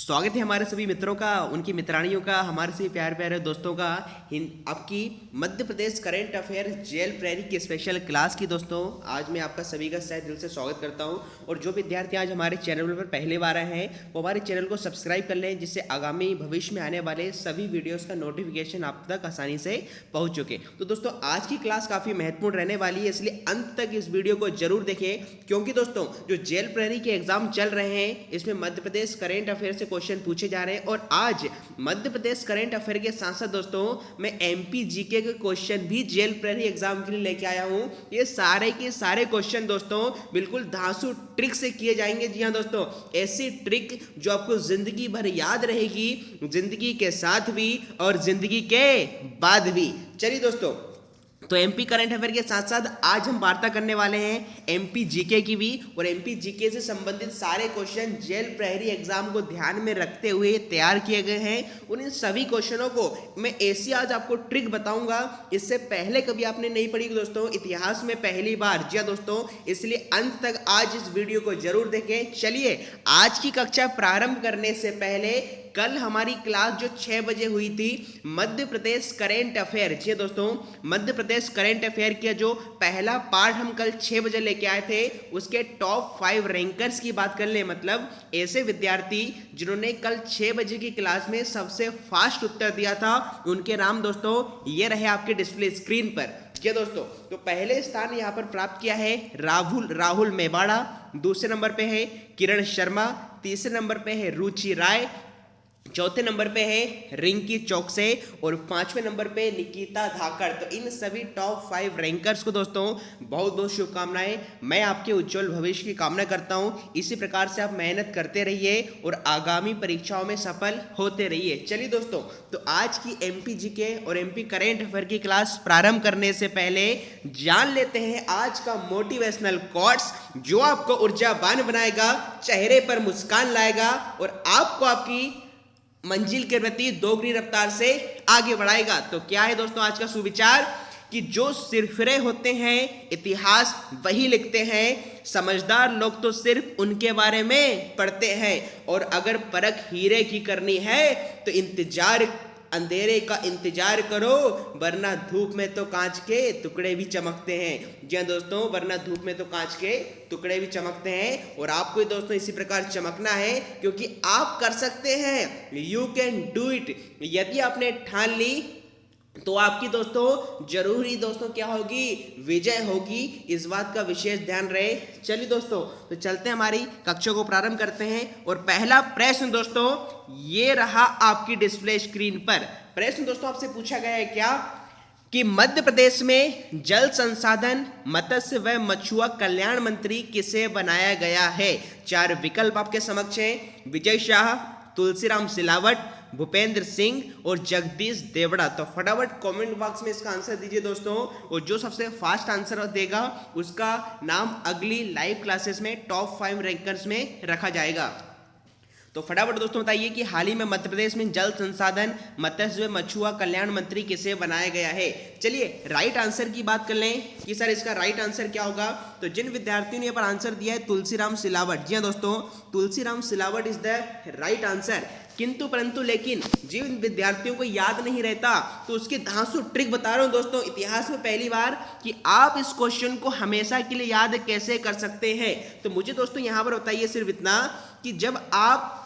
स्वागत है हमारे सभी मित्रों का, उनकी मित्रानियों का, हमारे सभी प्यारे प्यारे दोस्तों का आपकी Madhya Pradesh current affair JL prairie की स्पेशल क्लास की। दोस्तों आज मैं आपका सभी का शायद दिल से स्वागत करता हूं और जो विद्यार्थी आज हमारे चैनल पर पहली बार आए हैं वो हमारे चैनल को सब्सक्राइब कर लें, जिससे आगामी भविष्य में आने वाले सभी वीडियोज़ का नोटिफिकेशन आप तक आसानी से पहुँच चुके। तो दोस्तों आज की क्लास काफ़ी महत्वपूर्ण रहने वाली है, इसलिए अंत तक इस वीडियो को जरूर देखें, क्योंकि दोस्तों जो जेएल प्रेरी के एग्जाम चल रहे हैं इसमें मध्य प्रदेश करंट अफेयर से क्वेश्चन पूछे जा रहे हैं। और आज मध्य प्रदेश करंट अफेयर के साथ साथ दोस्तों मैं एमपी जीके के क्वेश्चन भी जेएल प्रेरी एग्जाम के लिए लेके आया हूं। ये सारे के सारे क्वेश्चन दोस्तों बिल्कुल धांसू ट्रिक से किए जाएंगे। जी हां दोस्तों, ऐसी ट्रिक जो आपको जिंदगी भर याद रहेगी, जिंदगी के साथ भी और जिंदगी के बाद भी। चलिए दोस्तों, तो एमपी करंट अफेयर के साथ साथ आज हम वार्ता करने वाले हैं एमपी जीके की भी, और एमपी जीके से संबंधित सारे क्वेश्चन जेएल प्रेरी एग्जाम को ध्यान में रखते हुए तैयार किए गए हैं। उन सभी क्वेश्चनों को मैं ऐसी आज आपको ट्रिक बताऊंगा, इससे पहले कभी आपने नहीं पढ़ी दोस्तों, इतिहास में पहली बार। जी दोस्तों, इसलिए अंत तक आज इस वीडियो को जरूर देखें। चलिए आज की कक्षा प्रारंभ करने से पहले कल हमारी क्लास जो 6 बजे हुई थी मध्य प्रदेश करंट अफेयर, जी दोस्तों मध्य प्रदेश करंट अफेयर का जो पहला पार्ट हम कल 6 बजे लेके आए थे, उसके टॉप 5 रैंकर्स की बात कर ले, मतलब ऐसे विद्यार्थी जिन्होंने कल 6 बजे की क्लास में सबसे फास्ट उत्तर दिया था, उनके नाम दोस्तों ये रहे आपके डिस्प्ले स्क्रीन पर। जी दोस्तों, तो पहले स्थान यहाँ पर प्राप्त किया है राहुल मेवाड़ा, दूसरे नंबर पे है किरण शर्मा, तीसरे नंबर पे है रुचि राय, चौथे नंबर पे है रिंकी चौकसे और पांचवें नंबर पे निकिता धाकड़। तो इन सभी टॉप 5 रैंकर्स को दोस्तों बहुत बहुत शुभकामनाएं। मैं आपके उज्जवल भविष्य की कामना करता हूं। इसी प्रकार से आप मेहनत करते रहिए और आगामी परीक्षाओं में सफल होते रहिए। चलिए दोस्तों, तो आज की एमपी जीके और एमपी करंट अफेयर की क्लास प्रारंभ करने से पहले जान लेते हैं आज का मोटिवेशनल कोट्स, जो आपको ऊर्जावान बनाएगा, चेहरे पर मुस्कान लाएगा और आपको आपकी मंजिल के प्रति दोगुनी रफ्तार से आगे बढ़ाएगा। तो क्या है दोस्तों आज का सुविचार कि जो सिरफिरे होते हैं इतिहास वही लिखते हैं, समझदार लोग तो सिर्फ उनके बारे में पढ़ते हैं, और अगर परख हीरे की करनी है तो अंधेरे का इंतजार करो, वरना धूप में तो कांच के टुकड़े भी चमकते हैं। जी दोस्तों, वरना धूप में तो कांच के टुकड़े भी चमकते हैं, और आपको दोस्तों इसी प्रकार चमकना है, क्योंकि आप कर सकते हैं। You can do it. यदि आपने ठान ली तो आपकी दोस्तों जरूर ही दोस्तों क्या होगी, विजय होगी। इस बात का विशेष ध्यान रहे। चलिए दोस्तों, तो चलते हैं, हमारी कक्षा को प्रारंभ करते हैं। और पहला प्रश्न दोस्तों ये रहा आपकी डिस्प्ले स्क्रीन पर। प्रश्न दोस्तों आपसे पूछा गया है क्या कि मध्य प्रदेश में जल संसाधन, मत्स्य व मछुआ कल्याण मंत्री किसे बनाया गया है? 4 विकल्प आपके समक्ष हैं: विजय शाह, तुलसीराम सिलावट, भूपेंद्र सिंह और जगदीश देवड़ा। तो फटाफट कमेंट बॉक्स में इसका आंसर दीजिए दोस्तों, और जो सबसे फास्ट आंसर देगा उसका नाम अगली लाइव क्लासेस में टॉप 5 रैंकर्स में रखा जाएगा। तो फटाफट दोस्तों बताइए कि हाल ही में मध्य प्रदेश में जल संसाधन, मत्स्य मछुआ कल्याण मंत्री किसे बनाया गया है? चलिए राइट आंसर की बात कर लें कि सर इसका राइट आंसर क्या होगा। तो जिन विद्यार्थियों ने यहाँ पर आंसर दिया है तुलसीराम सिलावट, जी हाँ दोस्तों Tulsiram Silawat is the right answer. किंतु परंतु लेकिन जिन विद्यार्थियों को याद नहीं रहता तो उसकी धांसू ट्रिक बता रहा हूं दोस्तों, इतिहास में पहली बार, कि आप इस क्वेश्चन को हमेशा के लिए याद कैसे कर सकते हैं। तो मुझे दोस्तों यहां पर बताइए सिर्फ इतना कि जब आप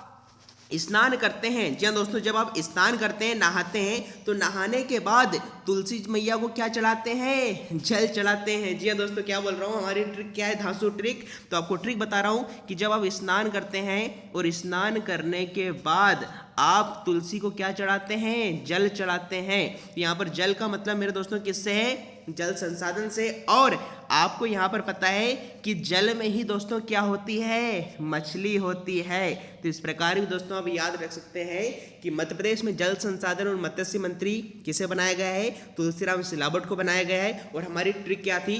स्नान करते हैं, जी हाँ दोस्तों जब आप स्नान करते हैं, नहाते हैं, तो नहाने के बाद तुलसी मैया को क्या चढ़ाते हैं? जल चढ़ाते हैं। जी हाँ दोस्तों, क्या बोल रहा हूँ, हमारी ट्रिक क्या है, धांसू ट्रिक। तो आपको ट्रिक बता रहा हूँ कि जब आप स्नान करते हैं और स्नान करने के बाद आप तुलसी को क्या चढ़ाते हैं? जल चढ़ाते हैं। यहाँ पर जल का मतलब मेरे दोस्तों किससे है? जल संसाधन से। और आपको यहाँ पर पता है कि जल में ही दोस्तों क्या होती है? मछली होती है। तो इस प्रकार भी दोस्तों आप याद रख सकते हैं कि मध्य प्रदेश में जल संसाधन और मत्स्य मंत्री किसे बनाया गया है? तुलसीराम सिलावट को बनाया गया है। और हमारी ट्रिक क्या थी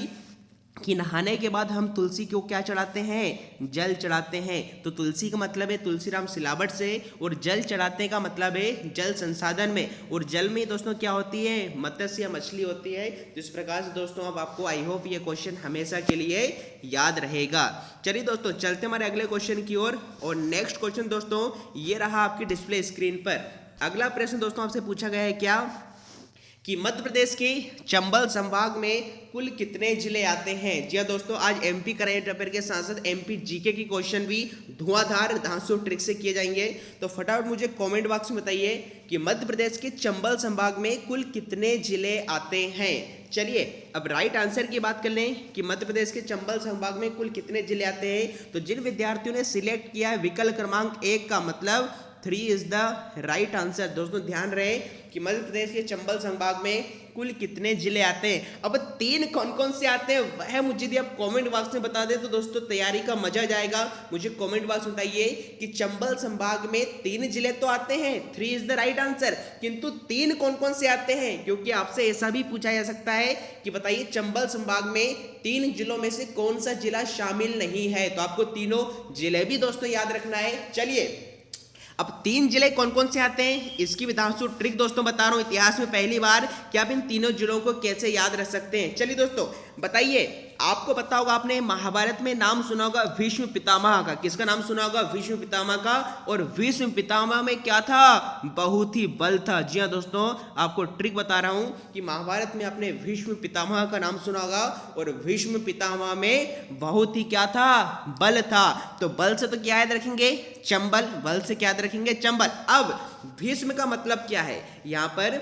कि नहाने के बाद हम तुलसी को क्या चढ़ाते हैं, जल चढ़ाते हैं। तो तुलसी का मतलब है तुलसीराम सिलावट से, और जल चढ़ाते का मतलब है जल संसाधन में। और जल में दोस्तों क्या होती है, मत्स्य या मछली होती है। तो इस प्रकार से दोस्तों अब आपको आई होप ये क्वेश्चन हमेशा के लिए याद रहेगा। चलिए दोस्तों चलते हमारे अगले क्वेश्चन की ओर। और नेक्स्ट क्वेश्चन दोस्तों ये रहा आपकी डिस्प्ले स्क्रीन पर। अगला प्रश्न दोस्तों आपसे पूछा गया है क्या, कि मध्य प्रदेश के चंबल संभाग में कुल कितने जिले आते हैं। जी हाँ दोस्तों, आज एमपी करंट अफेयर के साथ साथ एमपी जीके की क्वेश्चन भी धुआंधार धांसू ट्रिक से किए जाएंगे। तो फटाफट मुझे कमेंट बॉक्स में बताइए कि मध्य प्रदेश के चंबल संभाग में कुल कितने जिले आते हैं। चलिए अब राइट आंसर की बात कर लें कि मध्य प्रदेश के चंबल संभाग में कुल कितने जिले आते हैं। तो जिन विद्यार्थियों ने सिलेक्ट किया है विकल्प क्रमांक 1 का मतलब 3 इज द राइट आंसर। दोस्तों ध्यान रहे कि मध्य प्रदेश के चंबल संभाग में कुल कितने जिले आते हैं। अब 3 कौन कौन से आते हैं वह मुझे यदि आप कमेंट बॉक्स में बता दें तो दोस्तों तैयारी का मजा जाएगा। मुझे कमेंट बॉक्स में बताइए कि चंबल संभाग में 3 जिले तो आते हैं, 3 इज द राइट आंसर, किंतु 3 कौन कौन से आते हैं। क्योंकि आपसे ऐसा भी पूछा जा सकता है कि बताइए चंबल संभाग में 3 जिलों में से कौन सा जिला शामिल नहीं है। तो आपको तीनों जिले भी दोस्तों याद रखना है। चलिए अब 3 जिले कौन कौन से आते हैं इसकी विधांशु ट्रिक दोस्तों बता रहा हूं इतिहास में पहली बार कि आप इन तीनों जिलों को कैसे याद रख सकते हैं। चलिए दोस्तों बताइए, आपको पता होगा आपने महाभारत में नाम सुना होगा भीष्म पितामह का। किसका नाम सुना होगा, भीष्म पितामह का। और भीष्म पितामह में क्या था, बहुत ही बल था। जी हाँ दोस्तों, आपको ट्रिक बता रहा हूं कि महाभारत में आपने भीष्म पितामह का नाम सुना होगा और भीष्म पितामह में बहुत ही क्या था, बल था। तो बल से तो क्या याद रखेंगे, चंबल। बल से क्या याद रखेंगे, चंबल। अब भीष्म का मतलब क्या है, यहां पर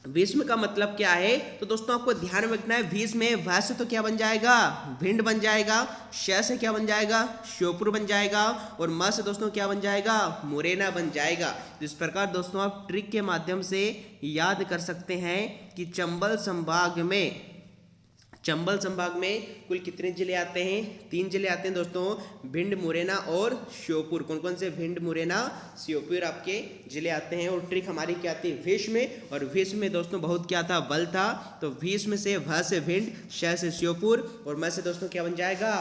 भीष्म का मतलब क्या है तो दोस्तों आपको ध्यान में रखना है। भीष्म में भ से तो क्या बन जाएगा, भिंड बन जाएगा। श से क्या बन जाएगा, श्योपुर बन जाएगा। और म से दोस्तों क्या बन जाएगा, मुरैना बन जाएगा। तो इस प्रकार दोस्तों आप ट्रिक के माध्यम से याद कर सकते हैं कि चंबल संभाग में कुल कितने जिले आते हैं, 3 जिले आते हैं दोस्तों, भिंड, मुरैना और श्योपुर। कौन कौन से, भिंड, मुरैना, श्योपुर आपके जिले आते हैं। और ट्रिक हमारी क्या थी, भीष्म में। और भीष्म में दोस्तों बहुत क्या था, बल था। तो भीष्म से भ से भिंड, श से श्योपुर और म से दोस्तों क्या बन जाएगा,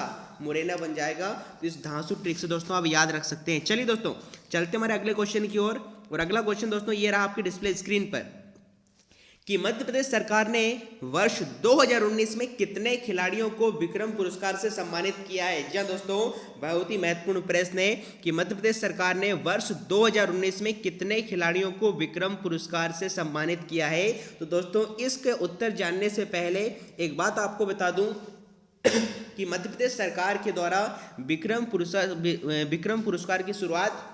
मुरैना बन जाएगा। तो इस धांसू ट्रिक से दोस्तों आप याद रख सकते हैं। चलिए दोस्तों चलते हमारे अगले क्वेश्चन की ओर। और अगला क्वेश्चन दोस्तों ये रहा आपकी डिस्प्ले स्क्रीन पर कि मध्य प्रदेश सरकार ने वर्ष 2019 में कितने खिलाड़ियों को विक्रम पुरस्कार से सम्मानित किया है। जी दोस्तों, बहुत ही महत्वपूर्ण प्रश्न है कि मध्य प्रदेश सरकार ने वर्ष 2019 में कितने खिलाड़ियों को विक्रम पुरस्कार से सम्मानित किया है। तो दोस्तों इसके उत्तर जानने से पहले एक बात आपको बता दूं कि मध्य प्रदेश सरकार के द्वारा विक्रम पुरस्कार की शुरुआत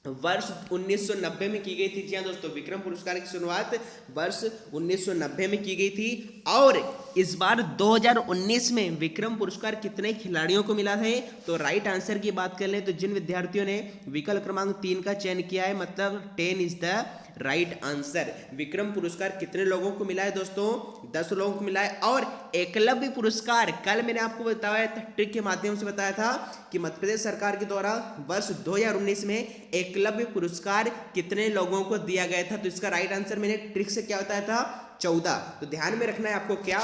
वर्ष 1990 में की गई थी। जी हाँ दोस्तों, विक्रम पुरस्कार की शुरुआत वर्ष 1990 में की गई थी। और इस बार 2019 में विक्रम पुरस्कार कितने खिलाड़ियों को मिला है। तो राइट आंसर की बात कर लें तो जिन विद्यार्थियों ने विकल्प क्रमांक 3 का चयन किया है मतलब 10 is the right answer. Vikram पुरस्कार कितने लोगों को मिला है दोस्तों, 10 लोगों को मिला है। और एकलव्य पुरस्कार कल मैंने आपको बताया था, ट्रिक के माध्यम से बताया था कि मध्य प्रदेश सरकार के द्वारा वर्ष 2019 में एकलव्य पुरस्कार कितने लोगों को दिया गया था। तो इसका राइट आंसर मैंने ट्रिक से क्या बताया था, 14। तो ध्यान में रखना है आपको क्या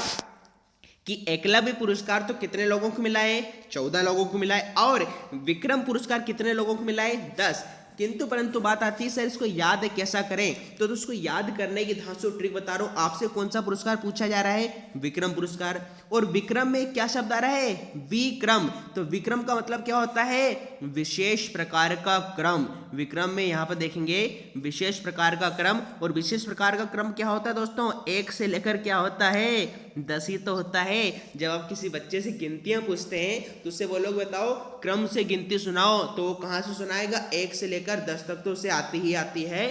कि एकलव्य पुरस्कार तो कितने लोगों को मिला है, 14 लोगों को मिला है। और विक्रम पुरस्कार कितने लोगों को मिला है, 10। किंतु परंतु बात आती है सर इसको याद कैसा करें। तो उसको याद करने की धांसू ट्रिक बता रहा हूं। आपसे कौन सा पुरस्कार पूछा जा रहा है, विक्रम पुरस्कार। और विक्रम में क्या शब्द आ रहा है, विक्रम। तो विक्रम का मतलब क्या होता है, विशेष प्रकार का क्रम। विक्रम में यहाँ पर देखेंगे विशेष प्रकार का क्रम। और विशेष प्रकार का क्रम क्या होता है दोस्तों, 1 से लेकर क्या होता है, 10 ही तो होता है। जब आप किसी बच्चे से गिनतियां पूछते हैं तो उससे बोलोगे बताओ क्रम से गिनती सुनाओ, तो कहां से सुनाएगा, 1 से लेकर 10 तक तो उसे आती ही आती है।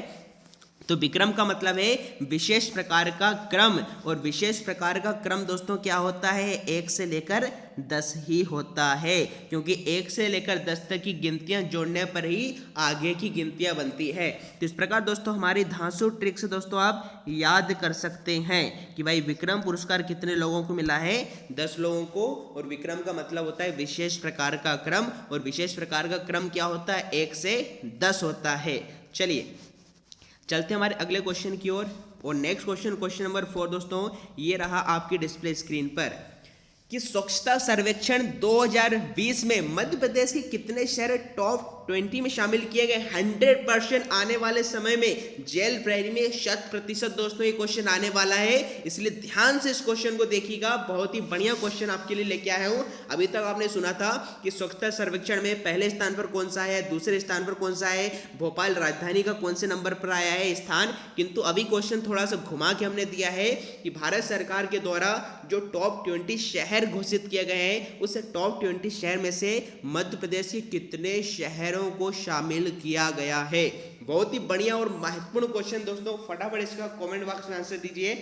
तो विक्रम का मतलब है विशेष प्रकार का क्रम। और विशेष प्रकार का क्रम दोस्तों क्या होता है, 1 से लेकर 10 ही होता है। क्योंकि 1 से लेकर 10 तक की गिनतियां जोड़ने पर ही आगे की गिनतियां बनती है। तो इस प्रकार दोस्तों हमारी धांसू ट्रिक से दोस्तों आप याद कर सकते हैं कि भाई विक्रम पुरस्कार कितने लोगों को मिला है, 10 लोगों को। और विक्रम का मतलब होता है विशेष प्रकार का क्रम। और विशेष प्रकार का क्रम क्या होता है, 1 से 10 होता है। चलिए चलते हैं हमारे अगले क्वेश्चन की ओर। और नेक्स्ट क्वेश्चन नंबर 4 दोस्तों ये रहा आपकी डिस्प्ले स्क्रीन पर कि स्वच्छता सर्वेक्षण 2020 में मध्य प्रदेश के कितने शहर टॉप 20 में शामिल किए गए। 100% आने वाले समय में जेल प्रहरी में 100% दोस्तों ये क्वेश्चन आने वाला है, इसलिए ध्यान से इस क्वेश्चन को देखिएगा। बहुत ही बढ़िया क्वेश्चन आपके लिए लेके आया हूँ। अभी तक आपने सुना था कि स्वच्छता सर्वेक्षण में पहले स्थान पर कौन सा है, दूसरे स्थान पर कौन सा है, भोपाल राजधानी का कौन से नंबर पर आया है स्थान, किंतु अभी क्वेश्चन थोड़ा सा घुमा के हमने दिया है कि भारत सरकार के द्वारा जो टॉप 20 शहर घोषित किए गए हैं, उस टॉप 20 शहर में से मध्य प्रदेश के कितने शहरों को शामिल किया गया है। बहुत ही बढ़िया और महत्वपूर्ण क्वेश्चन दोस्तों, फटाफट इसका कमेंट बॉक्स में आंसर दीजिए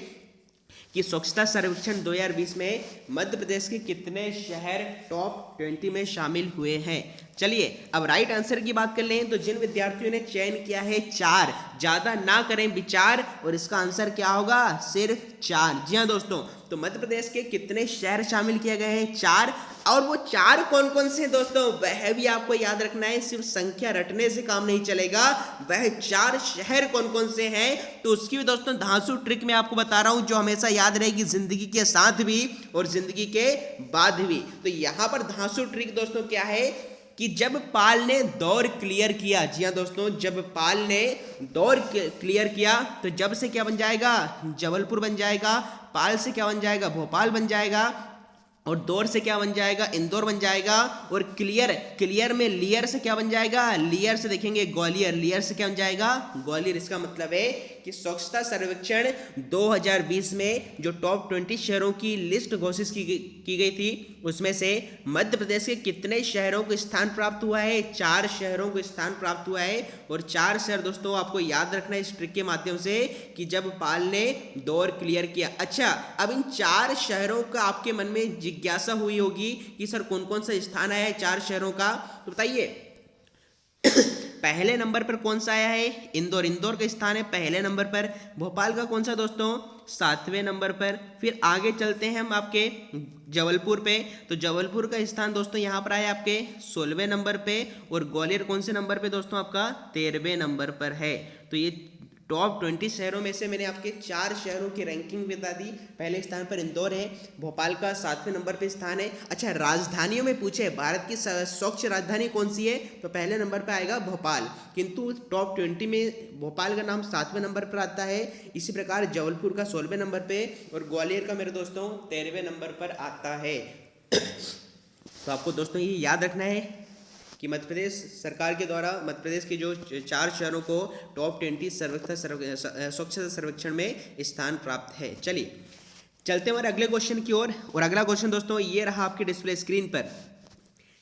कि स्वच्छता सर्वेक्षण 2020 में मध्य प्रदेश के कितने शहर टॉप 20 में शामिल हुए हैं। चलिए अब राइट आंसर की बात कर लें तो जिन विद्यार्थियों ने चयन किया है 4, ज्यादा ना करें विचार, और इसका आंसर क्या होगा, सिर्फ 4। जी हाँ दोस्तों, तो मध्य प्रदेश के कितने शहर शामिल किए गए हैं, 4। और वो 4 कौन कौन से दोस्तों, वह भी आपको याद रखना है, सिर्फ संख्या रटने से काम नहीं चलेगा। वह 4 शहर कौन कौन से हैं, तो उसकी भी दोस्तों धांसू ट्रिक मैं आपको बता रहा हूं, जो हमेशा याद रहेगी जिंदगी के साथ भी और जिंदगी के बाद भी। तो यहां पर धांसू ट्रिक दोस्तों क्या है कि जब पाल ने दौर क्लियर किया, जी हाँ दोस्तों, जब पाल ने दौर क्लियर किया तो जब से क्या बन जाएगा, जबलपुर बन जाएगा, पाल से क्या बन जाएगा, भोपाल बन जाएगा, और दौर से क्या बन जाएगा, इंदौर बन जाएगा, और क्लियर में लियर से क्या बन जाएगा, लियर से देखेंगे ग्वालियर, लियर से क्या बन जाएगा, ग्वालियर। इसका मतलब है कि स्वच्छता सर्वेक्षण 2020 में जो टॉप 20 शहरों की लिस्ट घोषित की गई थी, उसमें से मध्य प्रदेश के कितने शहरों को स्थान प्राप्त हुआ है, 4 शहरों को स्थान प्राप्त हुआ है। और 4 शहर दोस्तों आपको याद रखना है इस ट्रिक के माध्यम से कि जब पाल ने दौर क्लियर किया। अच्छा, अब इन 4 शहरों का आपके मन में जिज्ञासा हुई होगी कि सर कौन कौन सा स्थान आया है 4 शहरों का, तो बताइए। पहले नंबर पर कौन सा आया है, इंदौर, इंदौर का स्थान है पहले नंबर पर। भोपाल का कौन सा दोस्तों, 7वें नंबर पर। फिर आगे चलते हैं हम आपके जबलपुर पे, तो जबलपुर का स्थान दोस्तों यहाँ पर आया आपके 16वें नंबर पे। और ग्वालियर कौन से नंबर पे दोस्तों, आपका 13वें नंबर पर है। तो ये टॉप 20 शहरों में से मैंने आपके 4 शहरों की रैंकिंग बता दी। पहले स्थान पर इंदौर है, भोपाल का 7वें नंबर पे स्थान है। अच्छा, राजधानियों में पूछे भारत की स्वच्छ राजधानी कौन सी है, तो पहले नंबर पे आएगा भोपाल, किंतु टॉप 20 में भोपाल का नाम 7वें नंबर पर आता है। इसी प्रकार जबलपुर का 16वें नंबर पे, और ग्वालियर का मेरे दोस्तों 13वें नंबर पर आता है। तो आपको दोस्तों ये याद रखना है कि मध्य प्रदेश सरकार के द्वारा मध्य प्रदेश के जो 4 शहरों को टॉप 20 स्वच्छता सर्वेक्षण में स्थान प्राप्त है। चलिए चलते हैं हमारे अगले क्वेश्चन की ओर। और अगला क्वेश्चन दोस्तों ये रहा आपके डिस्प्ले स्क्रीन पर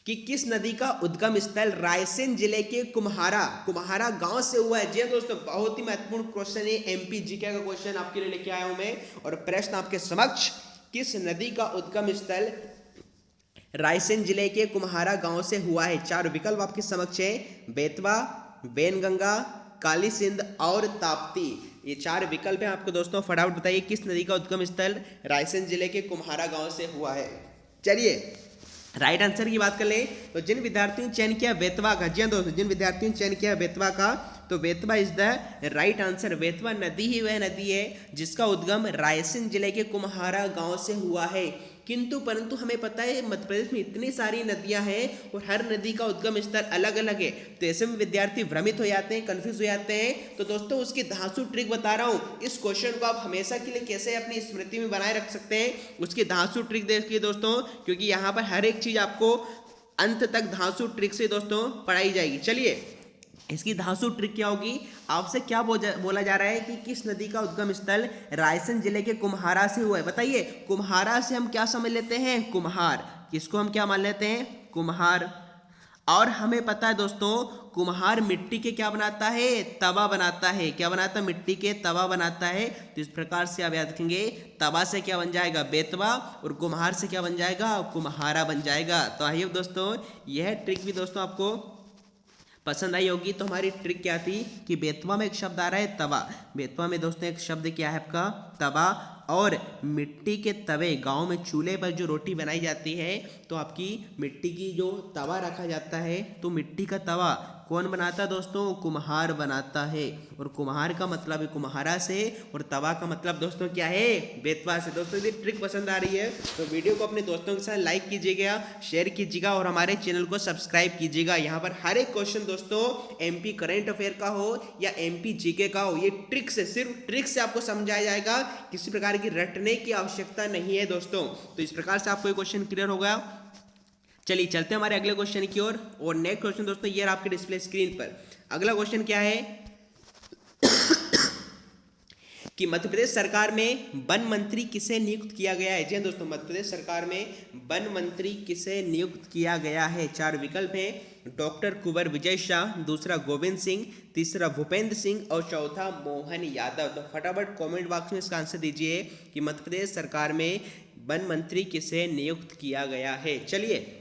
कि किस नदी का उद्गम स्थल रायसेन जिले के कुम्हारा गांव से हुआ है। जी दोस्तों, बहुत ही महत्वपूर्ण क्वेश्चन है, एमपी जीके का क्वेश्चन आपके लिए लेके आया हूं मैं। और प्रश्न आपके समक्ष, किस नदी का उद्गम स्थल रायसेन जिले के कुम्हारा गांव से हुआ है। 4 विकल्प आपके समक्ष हैं, बेतवा, वैनगंगा, काली सिंध और ताप्ती। ये 4 विकल्प हैं आपको दोस्तों। फटाफट बताइए किस नदी का उद्गम स्थल रायसेन जिले के कुम्हारा गांव से हुआ है। चलिए राइट आंसर की बात कर लें तो जिन विद्यार्थियों ने चयन किया बेतवा का, जी दोस्तों, जिन विद्यार्थियों ने चयन किया बेतवा का, तो Betwa is the right answer. Betwa नदी ही वह नदी है जिसका उद्गम रायसेन जिले के कुम्हारा गांव से हुआ है। किंतु परंतु हमें पता है मध्य प्रदेश में इतनी सारी नदियां हैं और हर नदी का उद्गम स्थल अलग अलग है, तो ऐसे में विद्यार्थी भ्रमित हो जाते हैं, कंफ्यूज हो जाते हैं। तो दोस्तों उसकी धांसू ट्रिक बता रहा हूँ, इस क्वेश्चन को आप हमेशा के लिए कैसे अपनी स्मृति में बनाए रख सकते हैं, उसकी धांसू ट्रिक देखिए दोस्तों, क्योंकि यहाँ पर हर एक चीज आपको अंत तक धांसू ट्रिक से दोस्तों पढ़ाई जाएगी। चलिए इसकी धांसू ट्रिक क्या होगी, आपसे क्या बोला जा रहा है कि किस नदी का उद्गम स्थल रायसेन जिले के कुम्हारा से हुआ है। बताइए कुम्हारा से हम क्या समझ लेते हैं, कुम्हार, किसको हम क्या मान लेते हैं, कुम्हार। और हमें पता है दोस्तों कुम्हार मिट्टी के क्या बनाता है, तवा बनाता है। क्या बनाता है, मिट्टी के तवा बनाता है। तो इस प्रकार से आप याद रखेंगे, तवा से क्या बन जाएगा, बेतवा, और कुम्हार से क्या बन जाएगा, कुम्हारा बन जाएगा। तो आइए दोस्तों यह ट्रिक भी दोस्तों आपको पसंद आई होगी। तो हमारी ट्रिक क्या थी कि बेतवा में एक शब्द आ रहा है तवा, बेतवा में दोस्तों एक शब्द क्या है आपका तवा और मिट्टी के तवे, गांव में चूल्हे पर जो रोटी बनाई जाती है तो आपकी मिट्टी की जो तवा रखा जाता है, तो मिट्टी का तवा कौन बनाता है दोस्तों? कुम्हार बनाता है। और कुम्हार का मतलब है कुम्हारा से, और तवा का मतलब दोस्तों क्या है? बेतवा से। दोस्तों यदि ट्रिक पसंद आ रही है तो वीडियो को अपने दोस्तों के साथ लाइक कीजिएगा, शेयर कीजिएगा और हमारे चैनल को सब्सक्राइब कीजिएगा। यहाँ पर हर एक क्वेश्चन दोस्तों एमपी करंट अफेयर का हो या एमपी जीके का हो, ये ट्रिक से, सिर्फ ट्रिक से आपको समझाया जाएगा, किसी प्रकार की रटने की आवश्यकता नहीं है दोस्तों। तो इस प्रकार से आपको ये क्वेश्चन क्लियर हो गया। चलिए चलते हैं हमारे अगले क्वेश्चन की ओर। और नेक्स्ट क्वेश्चन दोस्तों ये आपके डिस्प्ले स्क्रीन पर। अगला क्वेश्चन क्या है कि मध्य प्रदेश सरकार में वन मंत्री किसे नियुक्त किया गया है? जी हाँ दोस्तों, मध्य प्रदेश सरकार में वन मंत्री किसे नियुक्त किया गया है? 4 विकल्प हैं। डॉक्टर कुंवर विजय शाह, दूसरा गोविंद सिंह, तीसरा भूपेंद्र सिंह और चौथा मोहन यादव। तो फटाफट कमेंट बॉक्स में इसका आंसर दीजिए कि मध्य प्रदेश सरकार में वन मंत्री किसे नियुक्त किया गया है। चलिए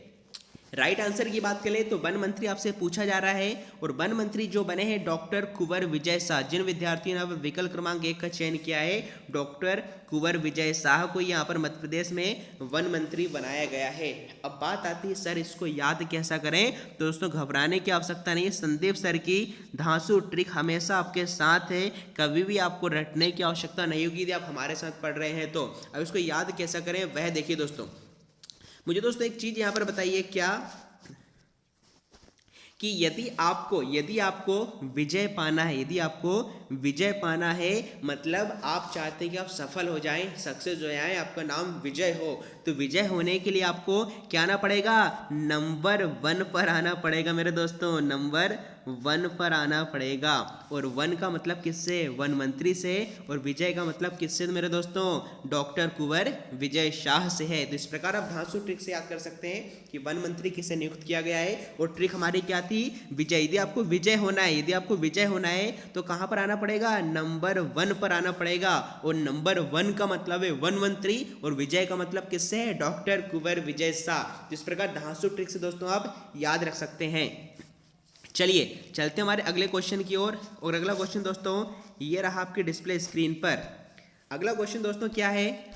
राइट आंसर की बात करें तो वन मंत्री आपसे पूछा जा रहा है, और वन मंत्री जो बने हैं डॉक्टर कुंवर विजय शाह। जिन विद्यार्थियों ने विकल्प क्रमांक 1 का चयन किया है, डॉक्टर कुंवर विजय शाह को यहाँ पर मध्य प्रदेश में वन मंत्री बनाया गया है। अब बात आती है सर इसको याद कैसा करें? तो दोस्तों घबराने की आवश्यकता नहीं है। संदीप सर की धांसू ट्रिक हमेशा आपके साथ है, कभी भी आपको रटने की आवश्यकता नहीं होगी यदि आप हमारे साथ पढ़ रहे हैं तो। अब इसको याद कैसा करें वह देखिए दोस्तों। मुझे दोस्तों एक चीज यहां पर बताइए क्या, कि यदि आपको विजय पाना है, यदि आपको विजय पाना है, मतलब आप चाहते हैं कि आप सफल हो जाएं, सक्सेस हो जाएं, आपका नाम विजय हो, तो विजय होने के लिए आपको क्या आना पड़ेगा? नंबर 1 पर आना पड़ेगा मेरे दोस्तों, नंबर 1 पर आना पड़ेगा। और 1 का मतलब किससे? वन मंत्री से। और विजय का मतलब किससे मेरे दोस्तों? डॉक्टर कुंवर विजय शाह से है। तो इस प्रकार आप धांसू ट्रिक से याद कर सकते हैं कि वन मंत्री किसे नियुक्त किया गया है। और ट्रिक हमारी क्या थी? विजय। यदि आपको विजय होना है तो कहां पर आना पड़ेगा? नंबर 1 पर आना पड़ेगा। और नंबर 1 का मतलब है वन मंत्री, और विजय का मतलब किससे है? डॉक्टर कुंवर विजय शाह। इस प्रकार धांसू ट्रिक से दोस्तों आप याद रख सकते हैं। चलिए चलते हैं हमारे अगले क्वेश्चन की ओर। और अगला क्वेश्चन दोस्तों ये रहा आपके डिस्प्ले स्क्रीन पर। अगला क्वेश्चन दोस्तों क्या है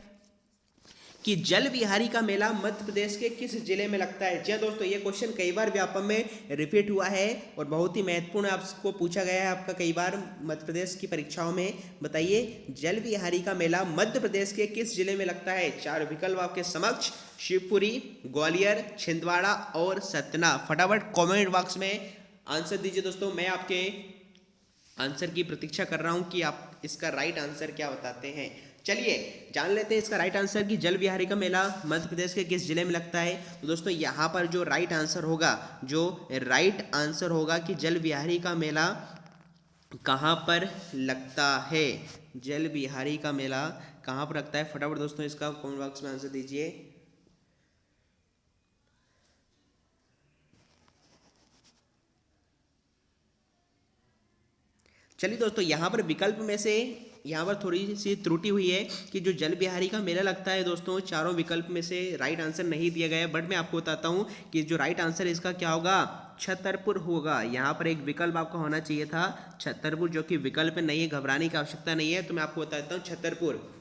कि जल विहारी का मेला मध्य प्रदेश के किस जिले में लगता है? जी हाँ दोस्तों, ये क्वेश्चन कई बार व्यापम में रिपीट हुआ है और बहुत ही महत्वपूर्ण आपको पूछा गया है आपका कई बार मध्य प्रदेश की परीक्षाओं में। बताइए जल विहारी का मेला मध्य प्रदेश के किस जिले में लगता है? 4 विकल्प आपके समक्ष, शिवपुरी, ग्वालियर, छिंदवाड़ा और सतना। फटाफट कॉमेंट बॉक्स में आंसर दीजिए दोस्तों। मैं आपके आंसर की प्रतीक्षा कर रहा हूं कि आप इसका राइट आंसर क्या बताते हैं। चलिए जान लेते हैं इसका राइट आंसर कि जल विहारी का मेला मध्य प्रदेश के किस जिले में लगता है। तो दोस्तों यहाँ पर जो राइट आंसर होगा कि जल विहारी का मेला कहाँ पर लगता है? जल विहारी का मेला कहाँ पर लगता है? फटाफट दोस्तों इसका कमेंट बॉक्स में आंसर दीजिए। चलिए दोस्तों यहाँ पर विकल्प में से यहाँ पर थोड़ी सी त्रुटि हुई है कि जो जल विहारी का मेला लगता है दोस्तों, चारों विकल्प में से राइट आंसर नहीं दिया गया है। बट मैं आपको बताता हूँ कि जो राइट आंसर इसका क्या होगा? छतरपुर होगा। यहाँ पर एक विकल्प आपका होना चाहिए था छतरपुर, जो कि विकल्प नहीं है, घबराने की आवश्यकता नहीं है। तो मैं आपको बताता हूँ छतरपुर।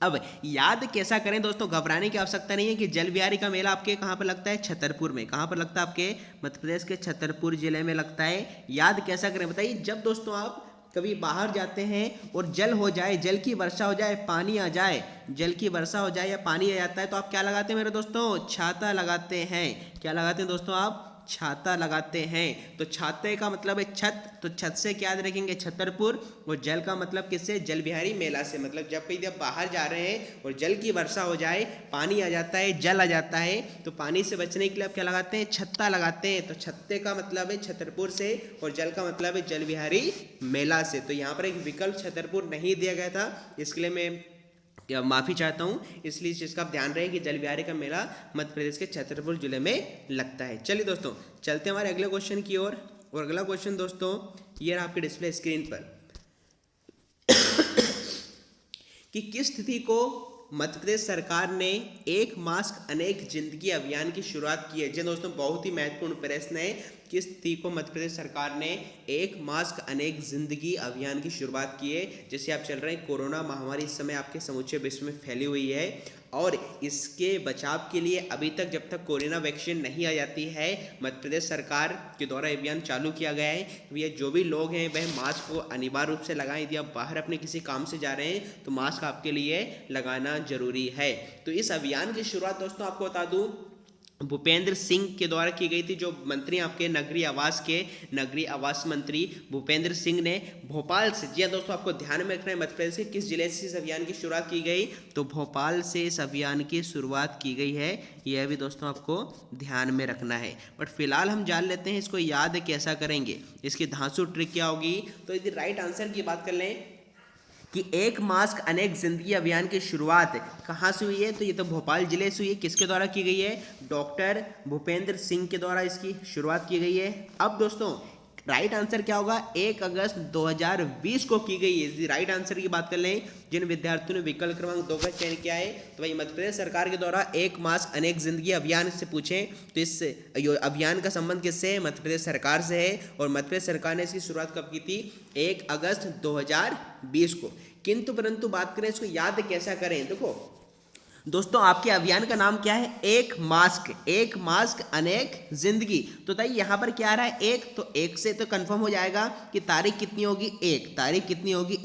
अब याद कैसा करें दोस्तों? घबराने की आवश्यकता नहीं है कि जल विहारी का मेला आपके कहाँ पर लगता है? छतरपुर में। कहाँ पर लगता है? आपके मध्य प्रदेश के छतरपुर जिले में लगता है। याद कैसा करें बताइए? जब दोस्तों आप कभी बाहर जाते हैं और जल हो जाए, जल की वर्षा हो जाए, पानी आ जाए, जल की वर्षा हो जाए या पानी आ जाता है, तो आप क्या लगाते हैं मेरे दोस्तों? छाता लगाते हैं। क्या लगाते हैं दोस्तों आप? छाता लगाते हैं। तो छाते का मतलब है छत, तो छत से क्या याद रखेंगे? छतरपुर। और जल का मतलब किससे? जल विहारी मेला से। मतलब जब भी जब बाहर जा रहे हैं और जल की वर्षा हो जाए, पानी आ जाता है, जल आ जाता है, तो पानी से बचने के लिए आप क्या लगाते हैं? छत्ता लगाते हैं। तो छत्ते का मतलब है छतरपुर से और जल का मतलब है जल विहारी मेला से। तो यहाँ पर एक विकल्प छतरपुर नहीं दिया गया था, इसके लिए मैं माफ़ी चाहता हूँ। इसलिए इस चीज़ का आप ध्यान रहे कि जल विहारी का मेला मध्य प्रदेश के छतरपुर जिले में लगता है। चलिए दोस्तों चलते हैं हमारे अगले क्वेश्चन की ओर। और अगला क्वेश्चन दोस्तों ये रहा आपके डिस्प्ले स्क्रीन पर कि किस तिथि को मध्य प्रदेश सरकार ने एक मास्क अनेक जिंदगी अभियान की शुरुआत की है। जी दोस्तों, बहुत ही महत्वपूर्ण प्रश्न है। किस तिथि को मध्य प्रदेश सरकार ने एक मास्क अनेक जिंदगी अभियान की शुरुआत की है? जैसे आप चल रहे हैं, कोरोना महामारी इस समय आपके समूचे विश्व में फैली हुई है और इसके बचाव के लिए अभी तक जब तक कोरोना वैक्सीन नहीं आ जाती है, मध्य प्रदेश सरकार के द्वारा अभियान चालू किया गया है। ये जो भी लोग हैं वह मास्क को अनिवार्य रूप से लगाएं। यदि आप बाहर अपने किसी काम से जा रहे हैं तो मास्क आपके लिए लगाना जरूरी है। तो इस अभियान की शुरुआत दोस्तों आपको बता दूं, भूपेंद्र सिंह के द्वारा की गई थी। जो मंत्री आपके नगरीय आवास मंत्री भूपेंद्र सिंह ने भोपाल से, जी हाँ दोस्तों, आपको ध्यान में रखना है मध्य प्रदेश के किस जिले से इस अभियान की शुरुआत की गई, तो भोपाल से इस अभियान की शुरुआत की गई है। यह भी दोस्तों आपको ध्यान में रखना है। बट फिलहाल हम जान लेते हैं इसको याद कैसा करेंगे, इसकी धांसू ट्रिक क्या होगी। तो यदि राइट आंसर की बात कर लें कि एक मास्क अनेक जिंदगी अभियान की शुरुआत कहाँ से हुई है, तो ये तो भोपाल जिले से हुई है। किसके द्वारा की गई है? डॉक्टर भूपेंद्र सिंह के द्वारा इसकी शुरुआत की गई है। अब दोस्तों राइट आंसर क्या होगा? 1 अगस्त 2020 को की गई है। राइट आंसर की बात कर लें, जिन विद्यार्थियों ने विकल्प क्रमांक 2 का चयन किया है, तो भाई मध्य प्रदेश सरकार के द्वारा एक मास्क अनेक जिंदगी अभियान से पूछें तो इस अभियान का संबंध किससे है? मध्य प्रदेश सरकार से है। और मध्य प्रदेश सरकार ने इसकी शुरुआत कब की थी? 1 अगस्त 2020 को। किंतु परंतु बात करें इसको याद कैसा करें, देखो दोस्तों आपके अभियान का नाम क्या है? एक मास्क अनेक जिंदगी। तो बताइए यहाँ पर क्या आ रहा है? एक, तो एक से तो कंफर्म हो जाएगा कि तारीख कितनी होगी?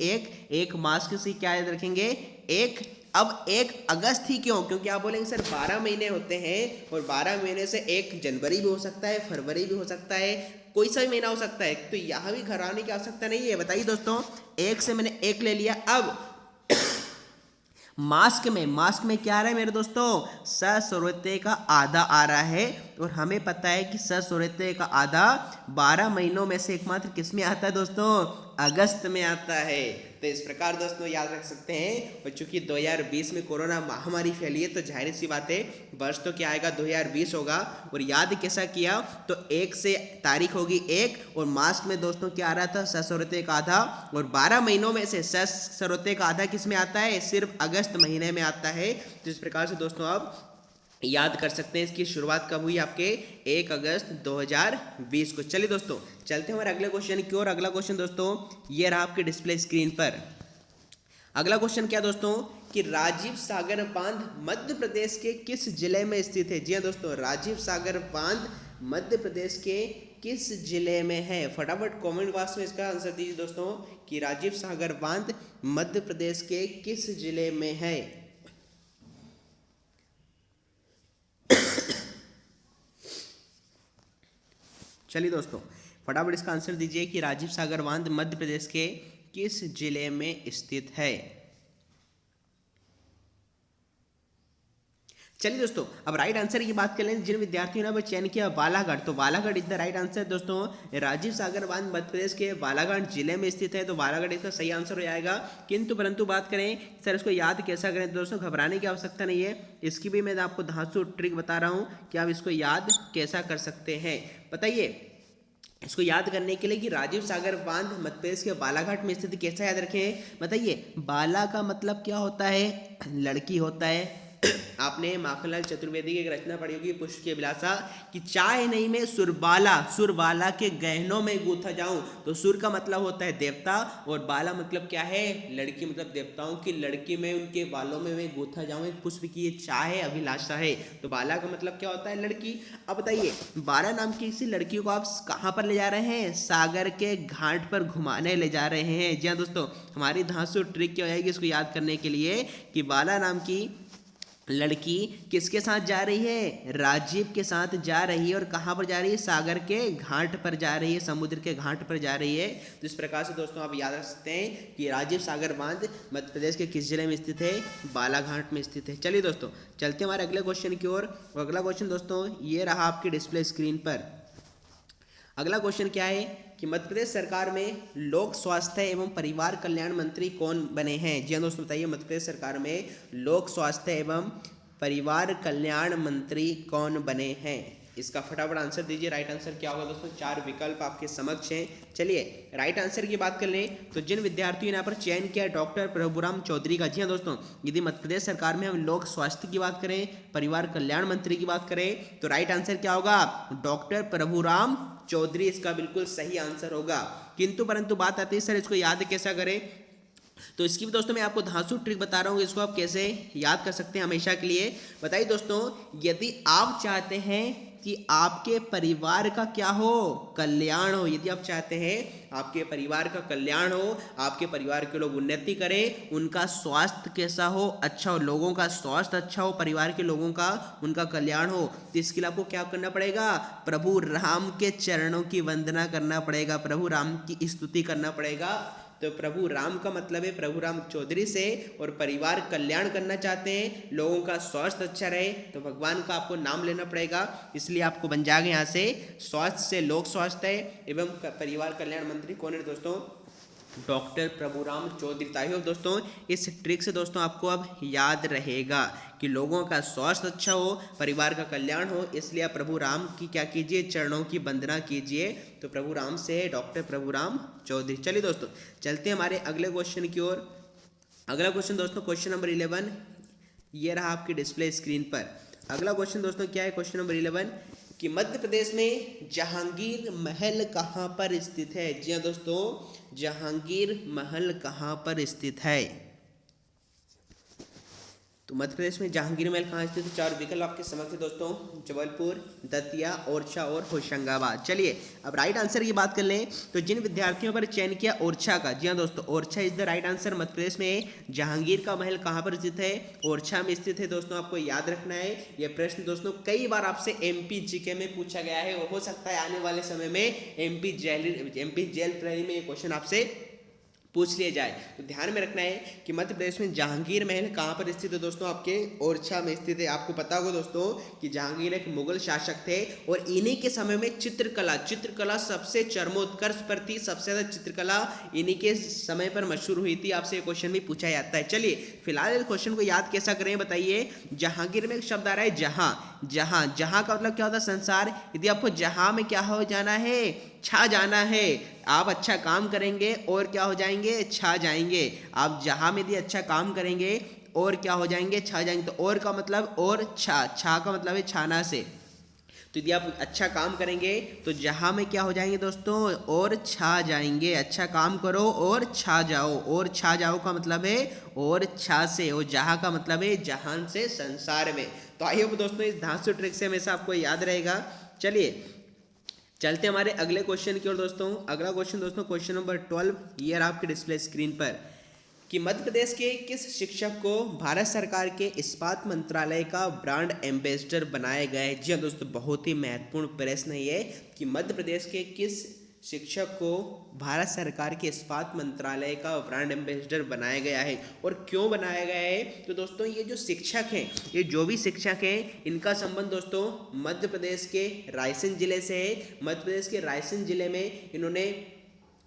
एक मास्क से क्या याद रखेंगे? एक। अब 1 अगस्त ही क्यों? क्योंकि आप बोलेंगे सर 12 महीने होते हैं और 12 महीने से 1 जनवरी भी हो सकता है, फरवरी भी हो सकता है, कोई सा भी महीना हो सकता है, तो यहाँ भी घबराने की आवश्यकता नहीं है। बताइए दोस्तों, 1 से मैंने 1 ले लिया। अब मास्क में क्या आ रहा है मेरे दोस्तों? ससुरते का आधा आ रहा है और हमें पता है कि ससुरते का आधा 12 महीनों में से एकमात्र किस में आता है दोस्तों? अगस्त में आता है। तो इस प्रकार दोस्तों याद रख सकते हैं। और चूंकि 2020 में कोरोना महामारी फैली है तो जाहिर सी बात है वर्ष तो क्या आएगा? 2020 होगा। और याद कैसा किया? तो 1 से तारीख होगी 1 और मास्क में दोस्तों क्या आ रहा था? ससुरते का आधा। और 12 महीनों में से ससुरते का आधा किस में आता है? सिर्फ अगस्त महीने में आता है। तो इस प्रकार से दोस्तों आप याद कर सकते हैं इसकी शुरुआत कब हुई आपके? 1 अगस्त 2020 को। चलिए दोस्तों चलते हैं हमारे अगले क्वेश्चन की ओर। अगला क्वेश्चन दोस्तों ये रहा आपके डिस्प्ले स्क्रीन पर। अगला क्वेश्चन क्या दोस्तों कि राजीव सागर बांध मध्य प्रदेश के किस जिले में स्थित है? जी हाँ दोस्तों, राजीव सागर बांध मध्य प्रदेश के किस जिले में है? फटाफट कमेंट बॉक्स में इसका आंसर दीजिए दोस्तों कि राजीव सागर बांध मध्य प्रदेश के किस जिले में है। चलिए दोस्तों फटाफट इसका आंसर दीजिए कि राजीव सागर बांध मध्य प्रदेश के किस जिले में स्थित है। चलिए दोस्तों अब राइट आंसर की बात कर लें। जिन विद्यार्थियों ने अब चयन किया बालाघाट, तो Balaghat is the right answer दोस्तों। राजीव सागर बांध मध्य प्रदेश के बालाघाट जिले में स्थित है, तो बालाघाट इसका सही आंसर हो जाएगा। किंतु परंतु बात करें सर इसको याद कैसा करें, तो दोस्तों घबराने की आवश्यकता नहीं है। इसकी भी मैं आपको धांसू ट्रिक बता रहा हूँ कि आप इसको याद कैसा कर सकते हैं। बताइए इसको याद करने के लिए कि राजीव सागर बांध मध्य प्रदेश के बालाघाट में स्थित, कैसा याद रखें? बताइए बाला का मतलब क्या होता है? लड़की होता है। आपने माखनलाल चतुर्वेदी की एक रचना पढ़ी होगी पुष्प की अभिलाषा कि चाहे नहीं मैं सुरबाला के गहनों में गूंथा जाऊं। तो सुर का मतलब होता है देवता और बाला मतलब क्या है? लड़की, मतलब देवताओं की लड़की में उनके बालों में मैं गूंथा जाऊं। एक पुष्प की ये चाह अभिलाषा है, तो बाला का मतलब क्या होता है? लड़की। अब बताइए बाला नाम की किसी लड़की को आप कहाँ पर ले जा रहे हैं? सागर के घाट पर घुमाने ले जा रहे हैं। जी हाँ दोस्तों, हमारी धांसू ट्रिक क्या होगी इसको याद करने के लिए कि बाला नाम की लड़की किसके साथ जा रही है? राजीव के साथ जा रही है। और कहाँ पर जा रही है? सागर के घाट पर जा रही है, समुद्र के घाट पर जा रही है। तो इस प्रकार से दोस्तों आप याद रख सकते हैं कि राजीव सागर बांध मध्य प्रदेश के किस जिले में स्थित है? बालाघाट में स्थित है। चलिए दोस्तों चलते हैं हमारे अगले क्वेश्चन की ओर। और अगला क्वेश्चन दोस्तों ये रहा आपके डिस्प्ले स्क्रीन पर। अगला क्वेश्चन क्या है कि मध्य प्रदेश सरकार में लोक स्वास्थ्य एवं परिवार कल्याण मंत्री कौन बने हैं? जी हाँ दोस्तों बताइए मध्य प्रदेश सरकार में लोक स्वास्थ्य एवं परिवार कल्याण मंत्री कौन बने हैं? इसका फटाफट आंसर दीजिए। राइट आंसर क्या होगा दोस्तों? 4 विकल्प आपके समक्ष हैं। चलिए राइट आंसर की बात कर लें तो जिन विद्यार्थियों ने यहाँ पर चयन किया डॉक्टर प्रभुराम चौधरी का। जी हाँ दोस्तों, यदि मध्य प्रदेश सरकार में हम लोक स्वास्थ्य की बात करें, परिवार कल्याण मंत्री की बात करें तो राइट आंसर क्या होगा? डॉक्टर प्रभुराम चौधरी इसका बिल्कुल सही आंसर होगा। किंतु परंतु बात आती है सर इसको याद कैसा करें, तो इसकी भी दोस्तों मैं आपको धांसू ट्रिक बता रहा हूँ, इसको आप कैसे याद कर सकते हैं हमेशा के लिए। बताइए दोस्तों, यदि आप चाहते हैं कि आपके परिवार का क्या हो? कल्याण हो। यदि आप चाहते हैं आपके परिवार का कल्याण हो, आपके परिवार के लोग उन्नति करें, उनका स्वास्थ्य कैसा हो? अच्छा हो, लोगों का स्वास्थ्य अच्छा हो, परिवार के लोगों का उनका कल्याण हो, तो इसके लिए आपको क्या करना पड़ेगा? प्रभु राम के चरणों की वंदना करना पड़ेगा, प्रभु राम की स्तुति करना पड़ेगा। तो प्रभु राम का मतलब है प्रभु राम चौधरी से, और परिवार कल्याण करना चाहते हैं, लोगों का स्वास्थ्य अच्छा रहे, तो भगवान का आपको नाम लेना पड़ेगा। इसलिए आपको बन जाएगा यहाँ से स्वास्थ्य से लोक स्वास्थ्य है एवं परिवार कल्याण मंत्री कौन है दोस्तों? Doctor Prabhuram Chaudhary. I hope दोस्तों इस ट्रिक से दोस्तों आपको अब याद रहेगा कि लोगों का स्वास्थ्य अच्छा हो, परिवार का कल्याण हो, इसलिए आप प्रभु राम की क्या कीजिए? चरणों की वंदना कीजिए। तो प्रभु राम से डॉक्टर प्रभुराम चौधरी। चलिए दोस्तों चलते हैं हमारे अगले क्वेश्चन की ओर। अगला क्वेश्चन दोस्तों क्वेश्चन नंबर 11 ये रहा आपकी डिस्प्ले स्क्रीन पर। अगला क्वेश्चन दोस्तों क्या है? क्वेश्चन नंबर 11 कि मध्य प्रदेश में जहांगीर महल कहाँ पर स्थित है? जी हाँ दोस्तों, जहांगीर महल कहाँ पर स्थित है? तो मध्य प्रदेश में जहांगीर महल कहाँ स्थित है? 4 विकल्प आपके समक्ष है दोस्तों, जबलपुर, दतिया, ओरछा और होशंगाबाद। चलिए अब राइट आंसर की बात कर लें तो जिन विद्यार्थियों पर चयन किया ओरछा का, जी हाँ दोस्तों Orchha is the right answer. Madhya Pradesh में जहांगीर का महल कहाँ पर स्थित है? ओरछा में स्थित है दोस्तों, आपको याद रखना है। यह प्रश्न दोस्तों कई बार आपसे एमपी जीके में पूछा गया है, हो सकता है आने वाले समय में एमपी जेल प्रहरी में ये क्वेश्चन आपसे पूछ लिया जाए। तो ध्यान में रखना है कि मध्य प्रदेश में जहांगीर महल कहाँ पर स्थित है दोस्तों? आपके ओरछा में स्थित है। आपको पता होगा दोस्तों कि जहांगीर एक मुगल शासक थे और इन्हीं के समय में चित्रकला सबसे चरमोत्कर्ष पर थी। सबसे ज्यादा चित्रकला इन्हीं के समय पर मशहूर हुई थी। आपसे ये क्वेश्चन भी पूछा जाता है। चलिए फिलहाल इस क्वेश्चन को याद कैसा करें बताइए। जहांगीर में एक शब्द आ रहा है जहां का मतलब क्या होता है? संसार। यदि आपको जहां में क्या हो जाना है? छा जाना है। आप अच्छा काम करेंगे और क्या हो जाएंगे? छा जाएंगे। आप जहां में यदि अच्छा काम करेंगे और क्या हो जाएंगे? छा जाएंगे। तो और का मतलब और छा का मतलब है छाना से। तो यदि आप अच्छा काम करेंगे तो जहां में क्या हो जाएंगे दोस्तों? और छा जाएंगे। अच्छा काम करो और छा जाओ। और छा जाओ का मतलब है और छा से, और जहां का मतलब है जहान से, संसार में। तो आई होप दोस्तों इस धांसू ट्रिक से हमेशा आपको याद रहेगा। चलिए चलते हमारे अगले क्वेश्चन की ओर दोस्तों। अगला क्वेश्चन दोस्तों क्वेश्चन नंबर 12 ये रहा आपके डिस्प्ले स्क्रीन पर कि मध्य प्रदेश के किस शिक्षक को भारत सरकार के इस्पात मंत्रालय का ब्रांड एम्बेसडर बनाया गया है? जी हाँ दोस्तों, बहुत ही महत्वपूर्ण प्रश्न है ये कि मध्य प्रदेश के किस शिक्षक को भारत सरकार के इस्पात मंत्रालय का ब्रांड एम्बेसडर बनाया गया है और क्यों बनाया गया है? तो दोस्तों ये जो शिक्षक हैं, ये जो भी शिक्षक हैं, इनका संबंध दोस्तों मध्य प्रदेश के रायसेन जिले से है। मध्य प्रदेश के रायसेन जिले में इन्होंने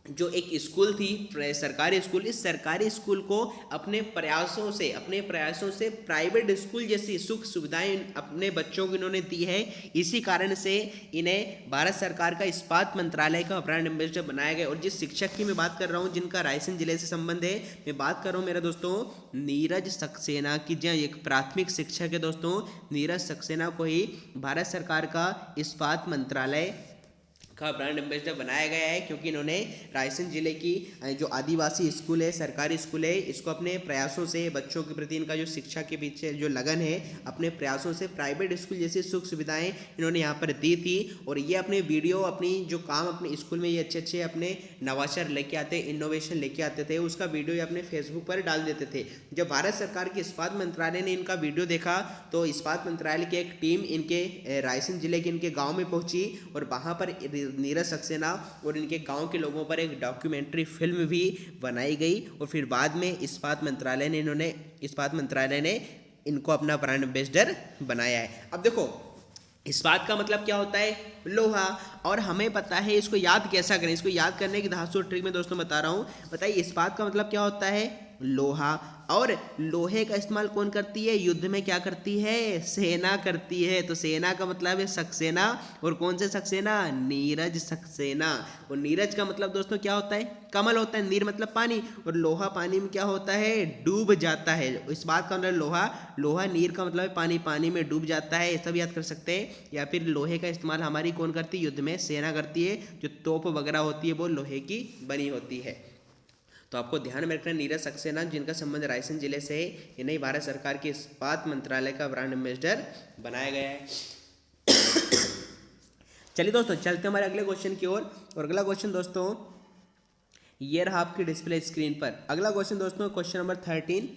जो एक स्कूल थी सरकारी स्कूल, इस सरकारी स्कूल को अपने प्रयासों से प्राइवेट स्कूल जैसी सुख सुविधाएं अपने बच्चों को इन्होंने दी है। इसी कारण से इन्हें भारत सरकार का इस्पात मंत्रालय का ब्रांड एम्बेसडर बनाया गया। और जिस शिक्षक की मैं बात कर रहा हूँ जिनका रायसेन जिले से संबंध है, मैं बात कर रहा हूँ मेरा दोस्तों नीरज सक्सेना की। जहाँ एक प्राथमिक शिक्षक है दोस्तों, नीरज सक्सेना को ही भारत सरकार का इस्पात मंत्रालय का ब्रांड एम्बेसडर बनाया गया है, क्योंकि इन्होंने रायसेन जिले की जो आदिवासी स्कूल है, सरकारी स्कूल है, इसको अपने प्रयासों से बच्चों के प्रति इनका जो शिक्षा के पीछे जो लगन है, अपने प्रयासों से प्राइवेट स्कूल जैसी सुख सुविधाएं इन्होंने यहाँ पर दी थी। और ये अपने वीडियो, अपनी जो काम अपने स्कूल में ये अच्छे अपने नवाचार लेके आते, इनोवेशन लेके आते थे, उसका वीडियो ये अपने फेसबुक पर डाल देते थे। जब भारत सरकार के इस्पात मंत्रालय ने इनका वीडियो देखा तो इस्पात मंत्रालय की एक टीम इनके रायसेन जिले के इनके गाँव में पहुँची और वहाँ पर नीरज सक्सेना और इनके गांव के लोगों पर एक डॉक्यूमेंट्री फिल्म भी बनाई गई। और फिर बाद में इस्पात मंत्रालय ने इनको अपना ब्रांड एम्बेसडर बनाया है। अब देखो इस्पात का मतलब क्या होता है? लोहा। और हमें पता है इसको याद कैसा करें। इसको याद करने की धांसू ट्रिक में दोस्तों बता रहा हूँ। बताइए इस्पात का मतलब क्या होता है? लोहा। और लोहे का इस्तेमाल कौन करती है? युद्ध में क्या करती है? सेना करती है। तो सेना का मतलब है सक्सेना, और कौन से सक्सेना? नीरज सक्सेना। और नीरज का मतलब दोस्तों क्या होता है? कमल होता है। नीर मतलब पानी, और लोहा पानी में क्या होता है? डूब जाता है। इस बात का मतलब लोहा नीर का मतलब है पानी, पानी में डूब जाता है, ऐसा भी याद कर सकते हैं। या फिर लोहे का इस्तेमाल हमारी कौन करती है? युद्ध में सेना करती है। जो तोप वगैरह होती है वो लोहे की बनी होती है। तो आपको ध्यान में रखना, नीरज सक्सेना जिनका संबंध रायसेन जिले से है, इन्हें भारत सरकार के इस्पात मंत्रालय का ब्रांड एम्बेसडर बनाया गया है। चलिए दोस्तों, चलते हैं हमारे अगले क्वेश्चन की ओर। और अगला क्वेश्चन दोस्तों ये रहा आपकी डिस्प्ले स्क्रीन पर। अगला क्वेश्चन दोस्तों क्वेश्चन नंबर 13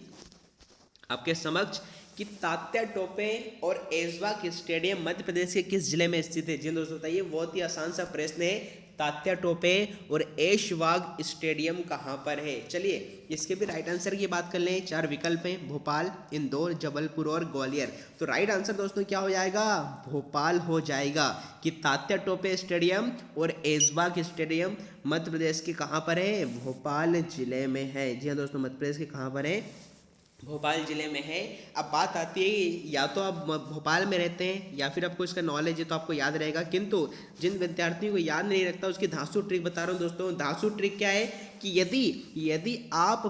आपके समक्ष कि तात्या टोपे और ऐशबाग स्टेडियम मध्य प्रदेश के किस जिले में स्थित है? जी दोस्तों बताइए, बहुत ही आसान सा प्रश्न है। तात्या टोपे और ऐशबाग स्टेडियम कहाँ पर है? चलिए इसके भी राइट आंसर की बात कर लें। 4 विकल्प हैं, भोपाल, इंदौर, जबलपुर और ग्वालियर। तो राइट आंसर दोस्तों क्या हो जाएगा? भोपाल हो जाएगा। कि तात्या टोपे स्टेडियम और ऐशबाग स्टेडियम मध्य प्रदेश के कहाँ पर है? भोपाल जिले में है। जी हाँ दोस्तों, मध्य प्रदेश के कहाँ पर है? भोपाल जिले में है। अब बात आती है, या तो आप भोपाल में रहते हैं या फिर आपको इसका नॉलेज है तो आपको याद रहेगा, किंतु जिन विद्यार्थियों को याद नहीं रखता उसकी धांसू ट्रिक बता रहा हूँ दोस्तों। धांसू ट्रिक क्या है कि यदि आप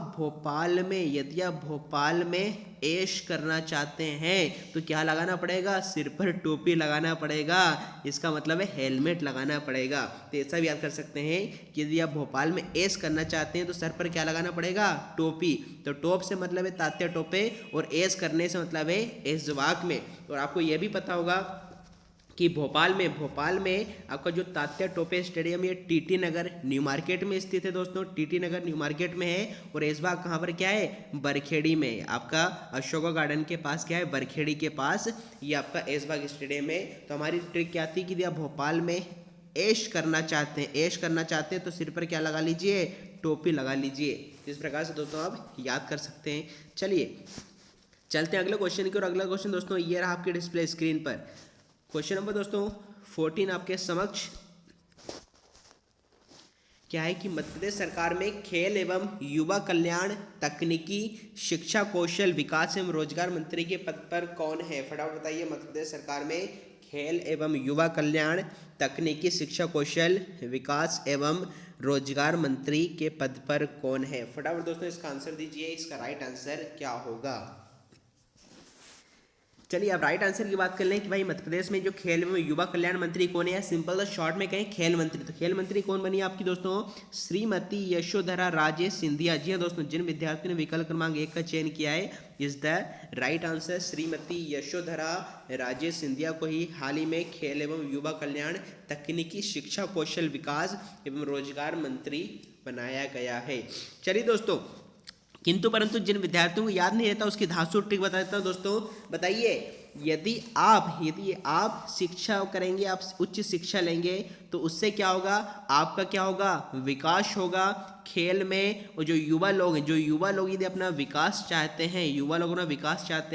भोपाल में ऐश करना चाहते हैं तो क्या लगाना पड़ेगा? सिर पर टोपी लगाना पड़ेगा। इसका मतलब है हेलमेट लगाना पड़ेगा। तो ऐसा भी याद कर सकते हैं कि यदि आप भोपाल में ऐश करना चाहते हैं तो सर पर क्या लगाना पड़ेगा? टोपी। तो टोप से मतलब है तात्या टोपे, और ऐश करने से मतलब है ऐशबाग में। और आपको यह भी पता होगा कि भोपाल में आपका जो तात्या टोपे स्टेडियम ये टीटी नगर न्यू मार्केट में स्थित है दोस्तों। टीटी नगर न्यू मार्केट में है। और ऐशबाग कहाँ पर क्या है? बरखेड़ी में। आपका अशोका गार्डन के पास क्या है? बरखेड़ी के पास ये आपका ऐशबाग स्टेडियम है। तो हमारी ट्रिक क्या थी कि यदि आप भोपाल में ऐश करना चाहते हैं तो सिर पर क्या लगा लीजिए? टोपी लगा लीजिए। इस प्रकार से दोस्तों आप याद कर सकते हैं। चलिए चलते हैं अगले क्वेश्चन की। और अगला क्वेश्चन दोस्तों ये रहा आपके डिस्प्ले स्क्रीन पर। क्वेश्चन नंबर दोस्तों 14 आपके समक्ष क्या है कि मध्य प्रदेश सरकार में खेल एवं युवा कल्याण, तकनीकी शिक्षा, कौशल विकास एवं रोजगार मंत्री के पद पर कौन है? फटाफट बताइए, मध्य प्रदेश सरकार में खेल एवं युवा कल्याण, तकनीकी शिक्षा, कौशल विकास एवं रोजगार मंत्री के पद पर कौन है? फटाफट दोस्तों इसका आंसर दीजिए। इसका राइट आंसर क्या होगा? चलिए अब राइट आंसर की बात कर लें कि भाई मध्य प्रदेश में जो खेल एवं युवा कल्याण मंत्री कौन है? सिंपल शॉर्ट में कहें खेल मंत्री। तो खेल मंत्री कौन बनी आपकी दोस्तों? श्रीमती यशोधरा राजे सिंधिया। जी हाँ दोस्तों, जिन विद्यार्थियों ने विकल्प क्रमांक 1 का चयन किया है is the right answer Shrimati Yashodhara Raje Scindia को ही हाल ही में खेल एवं युवा कल्याण, तकनीकी शिक्षा, कौशल विकास एवं रोजगार मंत्री बनाया गया है। चलिए दोस्तों, किंतु परंतु जिन विद्यार्थियों को याद नहीं रहता उसकी धांसू ट्रिक बता देता हूँ दोस्तों। बताइए, यदि आप शिक्षा करेंगे, आप उच्च शिक्षा लेंगे तो उससे क्या होगा? आपका क्या होगा? विकास होगा खेल में। और जो युवा लोग यदि अपना विकास चाहते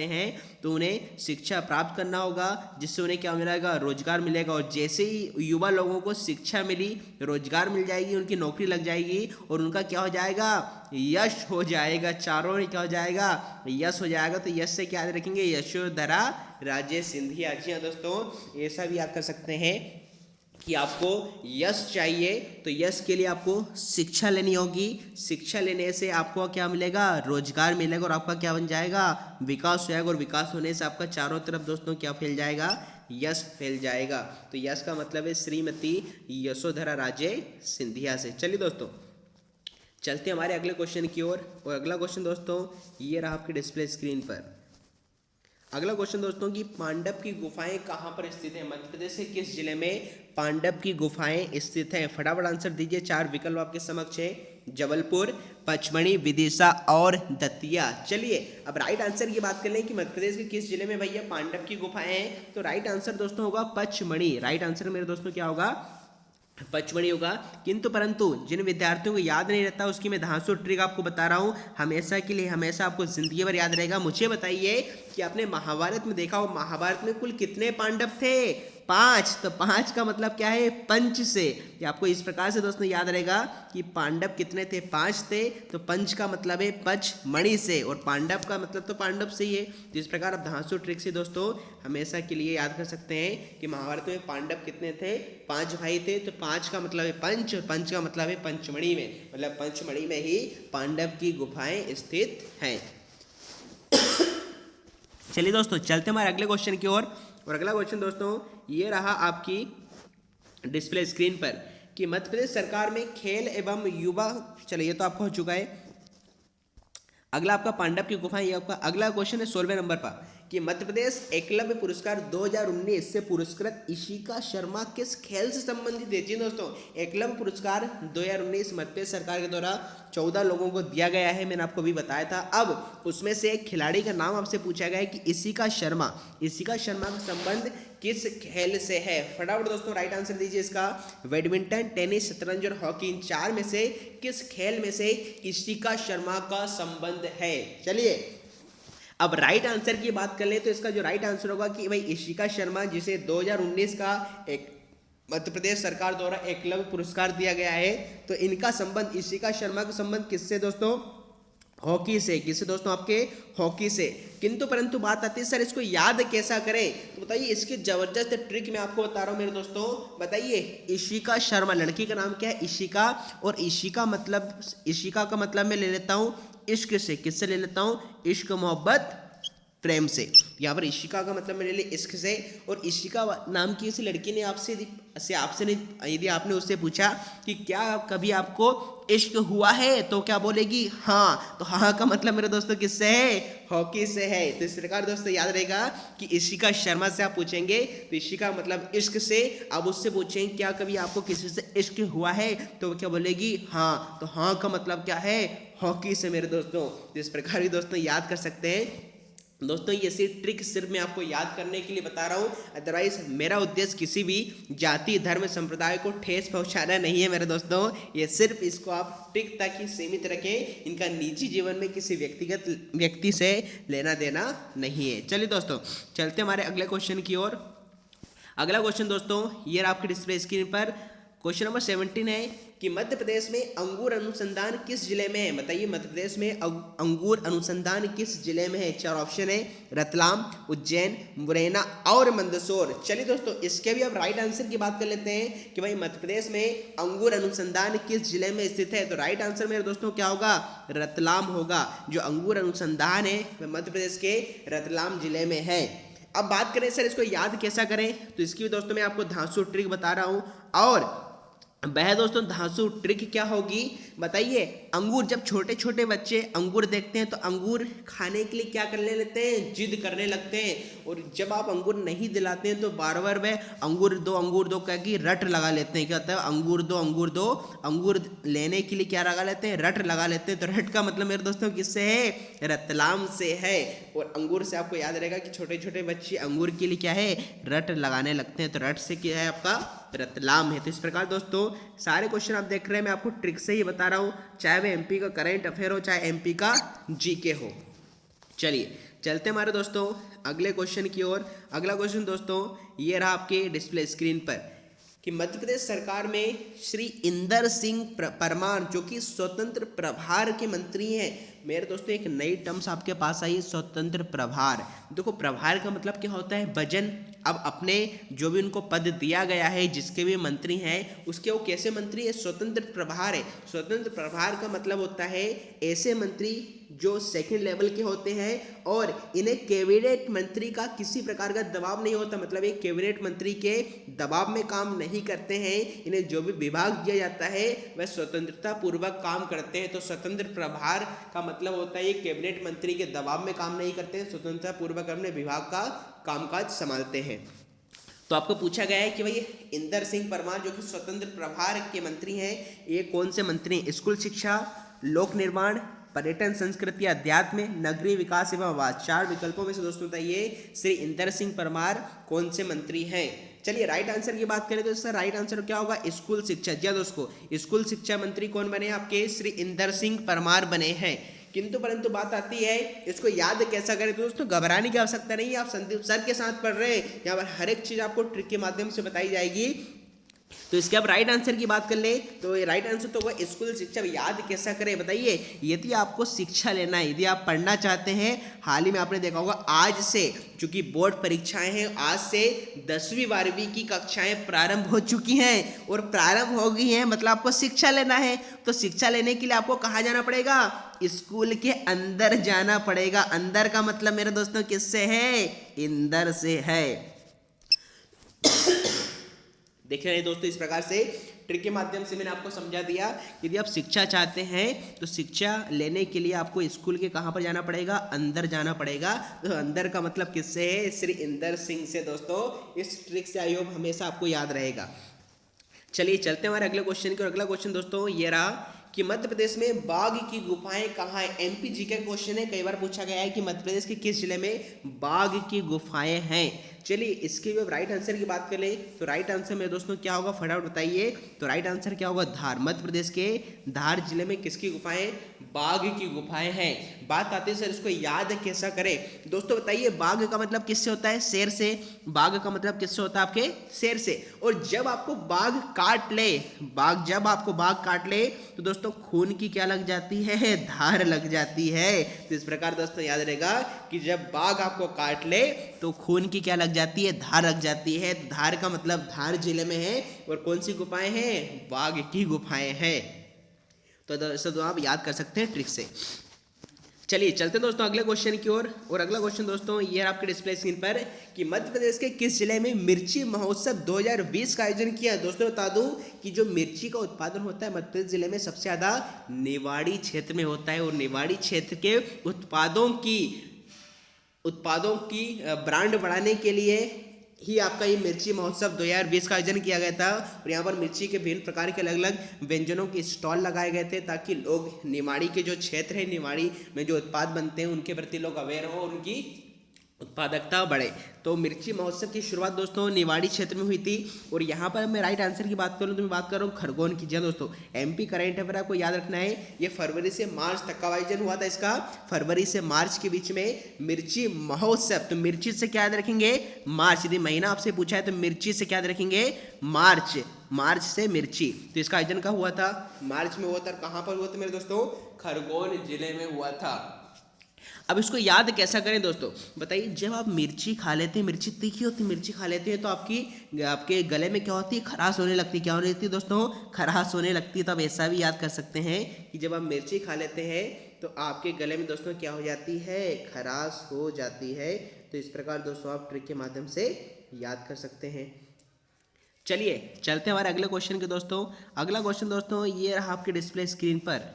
हैं तो उन्हें शिक्षा प्राप्त करना होगा, जिससे उन्हें क्या मिलेगा? रोजगार मिलेगा। और जैसे ही युवा लोगों को शिक्षा मिली, रोजगार मिल जाएगी, उनकी नौकरी लग जाएगी और उनका क्या हो जाएगा? यश हो जाएगा। चारों में क्या हो जाएगा? यश हो जाएगा। तो यश से क्या याद रखेंगे? यशोधरा राजे सिंधिया। जी हाँ दोस्तों, ऐसा भी याद कर सकते हैं कि आपको यश चाहिए तो यश के लिए आपको शिक्षा लेनी होगी। शिक्षा लेने से आपको क्या मिलेगा? रोजगार मिलेगा। और आपका क्या बन जाएगा? विकास हो जाएगा। और विकास होने से आपका चारों तरफ दोस्तों क्या फैल जाएगा? यश फैल जाएगा। तो यश का मतलब है श्रीमती यशोधरा राजे सिंधिया से। चलिए दोस्तों, चलते हैं हमारे अगले क्वेश्चन की ओर। और अगला क्वेश्चन दोस्तों ये रहा आपके डिस्प्ले स्क्रीन पर। अगला क्वेश्चन दोस्तों कि पांडव की गुफाएं कहाँ पर स्थित है? मध्य प्रदेश के किस जिले में पांडव की गुफाएं स्थित हैं? फटाफट आंसर दीजिए। 4 विकल्प आपके समक्ष है, जबलपुर, पचमढ़ी, विदिशा और दतिया। चलिए अब राइट आंसर की बात कर लें कि मध्य प्रदेश के किस जिले में भैया पांडव की गुफाएं हैं, तो राइट आंसर दोस्तों होगा पचमढ़ी। राइट आंसर मेरे दोस्तों क्या होगा? पचमढ़ी होगा। किंतु परंतु जिन विद्यार्थियों को याद नहीं रहता उसकी मैं धांसू ट्रिक आपको बता रहा हूँ, हमेशा के लिए, हमेशा आपको जिंदगी भर याद रहेगा। मुझे बताइए कि आपने महाभारत में देखा हो, महाभारत में कुल कितने पांडव थे? पांच, तो पांच का मतलब क्या है? पंच से। ये आपको इस प्रकार से दोस्तों याद रहेगा कि पांडव कितने थे? पांच थे, तो पंच का मतलब है पचमणि से, और पांडव का मतलब तो पांडव से ही है। तो इस प्रकार आप धांसू ट्रिक से दोस्तों हमेशा के लिए याद कर सकते हैं कि महाभारत में पांडव कितने थे? पांच भाई थे, तो पांच का मतलब है पंच, और पंच का मतलब है पंचमणि में, मतलब पंचमणि में ही पांडव की गुफाएं स्थित हैं। चलिए दोस्तों चलते हमारे अगले क्वेश्चन की ओर। और अगला क्वेश्चन दोस्तों ये रहा आपकी डिस्प्ले स्क्रीन पर कि मध्य प्रदेश सरकार में खेल एवं युवा, चलिए ये तो आपको हो चुका है। अगला आपका पांडव की गुफाएं, ये आपका अगला क्वेश्चन है 16वें नंबर पर कि मध्य प्रदेश एकलव्य पुरस्कार 2019 से पुरस्कृत इशिका शर्मा किस खेल से संबंधित है? जी दोस्तों, एकलव्य पुरस्कार 2019 मध्य प्रदेश सरकार के द्वारा 14 लोगों को दिया गया है, मैंने आपको भी बताया था। अब उसमें से एक खिलाड़ी का नाम आपसे पूछा गया है कि इशिका शर्मा का संबंध किस खेल से है? फटाफट दोस्तों राइट आंसर दीजिए इसका। बैडमिंटन, टेनिस, शतरंज और हॉकी, इन चार में से किस खेल में से इशिका शर्मा का संबंध है? चलिए अब राइट आंसर की बात कर ले तो इसका जो राइट आंसर होगा कि भाई इशिका शर्मा, जिसे 2019 का एक मध्य प्रदेश सरकार द्वारा एकलव्य पुरस्कार दिया गया है, तो इनका संबंध, इशिका शर्मा का संबंध किससे दोस्तों? हॉकी से। किससे दोस्तों? आपके हॉकी से। किंतु परंतु बात आती है सर इसको याद कैसा करें, तो बताइए इसकी जबरदस्त ट्रिक मैं आपको बता रहा हूं मेरे दोस्तों। बताइए इशिका शर्मा, लड़की का नाम क्या है? इशिका, और इशिका का मतलब मैं ले लेता हूं इश्क से। किससे ले लेता हूं? इश्क, मोहब्बत, प्रेम से। यहाँ पर इशिका का मतलब मैंने ले इश्क से, और इशिका नाम की किसी लड़की ने आपसे नहीं, यदि आपने उससे पूछा कि क्या कभी आपको इश्क हुआ है, तो क्या बोलेगी? हाँ। तो हाँ का मतलब मेरे दोस्तों किससे है? हॉकी से है। तो इस प्रकार दोस्तों याद रहेगा कि इशिका शर्मा से आप पूछेंगे तो इशिका मतलब इश्क से, अब उससे पूछेंगे क्या कभी आपको किसी से इश्क हुआ है, तो क्या बोलेगी? हाँ। तो हाँ का मतलब क्या है? हॉकी से मेरे दोस्तों। तो इस प्रकार भी दोस्तों याद कर सकते हैं दोस्तों। ये सिर्फ ट्रिक सिर्फ मैं आपको याद करने के लिए बता रहा हूँ, अदरवाइज मेरा उद्देश्य किसी भी जाति, धर्म, संप्रदाय को ठेस पहुंचाना नहीं है मेरे दोस्तों। ये सिर्फ इसको आप ट्रिक तक ही सीमित रखें, इनका निजी जीवन में किसी व्यक्तिगत व्यक्ति से लेना देना नहीं है। चलिए दोस्तों चलते हमारे अगले क्वेश्चन की ओर। अगला क्वेश्चन दोस्तों ये आपके डिस्प्ले स्क्रीन पर क्वेश्चन नंबर 17 है कि मध्य प्रदेश में अंगूर अनुसंधान किस जिले में है? बताइए मध्य प्रदेश में अंगूर अनुसंधान किस जिले में है? चार ऑप्शन है, रतलाम, उज्जैन, मुरैना और मंदसौर। चलिए दोस्तों इसके भी अब राइट आंसर की बात कर लेते हैं कि भाई मध्य प्रदेश में अंगूर अनुसंधान किस जिले में स्थित है। तो राइट आंसर मेरे दोस्तों क्या होगा? रतलाम होगा। जो अंगूर अनुसंधान है वह मध्य प्रदेश के रतलाम जिले में है। अब बात करें सर इसको याद कैसा करें, तो इसकी भी दोस्तों मैं आपको धांसू ट्रिक बता रहा हूं। और वह दोस्तों धांसू ट्रिक क्या होगी बताइए। अंगूर, जब छोटे छोटे बच्चे अंगूर देखते हैं तो अंगूर खाने के लिए क्या करने लगते हैं? जिद करने लगते हैं। और जब आप अंगूर नहीं दिलाते हैं तो बार बार वह अंगूर दो कह के रट लगा लेते हैं। क्या होता है? अंगूर दो, अंगूर लेने के लिए क्या लगा लेते हैं? रट लगा लेते हैं। तो रट का मतलब मेरे दोस्तों किससे है? रतलाम से है। और अंगूर से आपको याद रहेगा कि छोटे छोटे बच्चे अंगूर के लिए क्या है? रट लगाने लगते हैं। तो रट से क्या है? आपका रतलाम है। तो इस प्रकार दोस्तों सारे क्वेश्चन आप देख रहे हैं, मैं आपको ट्रिक से ही बता रहा हूँ, चाहे वह एमपी का करंट अफेयर हो, चाहे एमपी का जीके हो। चलिए चलते हमारे दोस्तों अगले क्वेश्चन की ओर। अगला क्वेश्चन दोस्तों ये रहा आपके डिस्प्ले स्क्रीन पर कि मध्य प्रदेश सरकार में श्री इंदर सिंह परमार जो कि स्वतंत्र प्रभार के मंत्री हैं। मेरे दोस्तों एक नई टर्म्स आपके पास आई है, स्वतंत्र प्रभार। देखो प्रभार का मतलब क्या होता है? वजन। अब अपने जो भी उनको पद दिया गया है, जिसके भी मंत्री हैं, उसके वो कैसे मंत्री है? स्वतंत्र प्रभार है। स्वतंत्र प्रभार का मतलब होता है ऐसे मंत्री जो सेकंड लेवल के होते हैं और इन्हें कैबिनेट मंत्री का किसी प्रकार का दबाव नहीं होता। मतलब एक कैबिनेट मंत्री के दबाव में काम नहीं करते हैं। इन्हें जो भी विभाग दिया जाता है वह स्वतंत्रता पूर्वक काम करते हैं। तो स्वतंत्र प्रभार का मतलब होता है ये कैबिनेट मंत्री के दबाव में काम नहीं करते हैं, स्वतंत्रता पूर्वक अपने विभाग का कामकाज संभालते हैं। तो आपको पूछा गया है कि भाई इंदर सिंह परमार जो कि स्वतंत्र प्रभार के मंत्री हैं, ये कौन से मंत्री हैं? स्कूल शिक्षा, लोक निर्माण, पर्यटन, संस्कृति, अध्यात्म, नगरीय विकास एवं आवास। चार विकल्पों में से दोस्तों बताइए श्री इंदर सिंह परमार कौन से मंत्री हैं। चलिए राइट आंसर की बात करें तो इसका राइट आंसर क्या होगा? स्कूल शिक्षा। जी दोस्तों स्कूल शिक्षा मंत्री कौन बने? आपके श्री इंदर सिंह परमार बने हैं। किंतु परंतु बात आती है इसको याद कैसा करें। तो दोस्तों घबराने की आवश्यकता नहीं है, आप संदीप सर के साथ पढ़ रहे हैं, यहाँ पर हर एक चीज़ आपको ट्रिक के माध्यम से बताई जाएगी। तो इसके अब राइट आंसर की बात कर ले तो ये राइट आंसर तो होगा स्कूल शिक्षा। याद कैसा करें बताइए, यदि आपको शिक्षा लेना है, यदि आप पढ़ना चाहते हैं, हाल ही में आपने देखा होगा आज से चूंकि बोर्ड परीक्षाएं हैं, आज से 10वीं 12वीं की कक्षाएं प्रारंभ हो चुकी हैं और प्रारंभ हो गई हैं, मतलब आपको शिक्षा लेना है। तो शिक्षा लेने के लिए आपको कहाँ जाना पड़ेगा, स्कूल के अंदर जाना पड़ेगा। अंदर का मतलब मेरे दोस्तों किससे है, इंदर से है। देख रहे हैं दोस्तों, इस प्रकार से ट्रिक के माध्यम से मैंने आपको समझा दिया। यदि आप शिक्षा चाहते हैं तो शिक्षा लेने के लिए आपको स्कूल के कहाँ पर जाना पड़ेगा, अंदर जाना पड़ेगा। तो अंदर का मतलब किससे है, श्री इंदर सिंह से। दोस्तों इस ट्रिक से आई होप हमेशा आपको याद रहेगा। चलिए चलते हैं हमारे अगले क्वेश्चन की। और अगला क्वेश्चन दोस्तों ये रहा कि मध्य प्रदेश में बाघ की गुफाएं कहाँ है। एमपी जी का क्वेश्चन है, कई बार पूछा गया है कि मध्य प्रदेश के किस जिले में बाघ की गुफाएं हैं। चलिए इसके भी राइट आंसर की बात करें तो राइट आंसर में दोस्तों क्या होगा, फटाफट बताइए। तो राइट आंसर क्या होगा, धार। मध्य प्रदेश के धार जिले में किसकी गुफाएं, बाघ की गुफाएं हैं। बात आती है सर इसको याद कैसा करें। दोस्तों बताइए बाघ का मतलब किससे होता है, शेर से। बाघ का मतलब किससे होता है, आपके शेर से। और जब आपको बाघ काट ले, जब आपको बाघ काट ले तो दोस्तों खून की क्या लग जाती है, धार लग जाती है। तो इस प्रकार दोस्तों याद रहेगा कि जब बाघ आपको काट ले तो खून की क्या लग जाती है, धार लग जाती है। धार का मतलब धार जिले में है और कौन सी गुफाएं हैं, बाघ की गुफाएं हैं। तो दोस्तों आप याद कर सकते हैं ट्रिक से। चलिए चलते दोस्तों अगले क्वेश्चन की ओर। और अगला क्वेश्चन दोस्तों ये आपके डिस्प्ले स्क्रीन पर कि मध्य प्रदेश के किस जिले में मिर्ची महोत्सव 2020 का आयोजन किया। दोस्तों बता दूं कि जो मिर्ची का उत्पादन होता है मध्य प्रदेश जिले में सबसे ज़्यादा निवाड़ी क्षेत्र में होता है। और निवाड़ी क्षेत्र के उत्पादों की ब्रांड बढ़ाने के लिए ही आपका ये मिर्ची महोत्सव 2020 का आयोजन किया गया था। और यहाँ पर मिर्ची के विभिन्न प्रकार के अलग अलग व्यंजनों के स्टॉल लगाए गए थे ताकि लोग निवाड़ी के जो क्षेत्र है, निवाड़ी में जो उत्पाद बनते हैं उनके प्रति लोग अवेयर हो, उनकी उत्पादकता बढ़े। तो मिर्ची महोत्सव की शुरुआत दोस्तों निवाड़ी क्षेत्र में हुई थी। और यहाँ पर मैं राइट आंसर की बात करूँ तो मैं बात कर रहा हूँ खरगोन की। जी दोस्तों एमपी करंट अफेयर आपको याद रखना है, ये फरवरी से मार्च तक का आयोजन हुआ था इसका। फरवरी से मार्च के बीच में मिर्ची महोत्सव। तो मिर्ची से क्या याद रखेंगे, मार्च। यदि महीना आपसे पूछा है तो मिर्ची से क्या याद रखेंगे, मार्च से मिर्ची। तो इसका आयोजन कब हुआ था, मार्च में हुआ था। कहाँ पर हुआ था मेरे दोस्तों, खरगोन जिले में हुआ था। अब इसको याद कैसा करें दोस्तों बताइए। जब आप मिर्ची खा लेते हैं, मिर्ची तीखी होती है, मिर्ची खा लेते हैं तो आपके गले में क्या होती है, खराश होने लगती है। क्या होने लगती है दोस्तों, खराश होने लगती है। तो आप ऐसा भी याद कर सकते हैं कि जब आप मिर्ची खा लेते हैं तो आपके गले में दोस्तों क्या हो जाती है, खराश हो जाती है। तो इस प्रकार दोस्तों आप ट्रिक के माध्यम से याद कर सकते हैं। चलिए चलते हैं हमारे अगले क्वेश्चन के दोस्तों। अगला क्वेश्चन दोस्तों ये रहा आपके डिस्प्ले स्क्रीन पर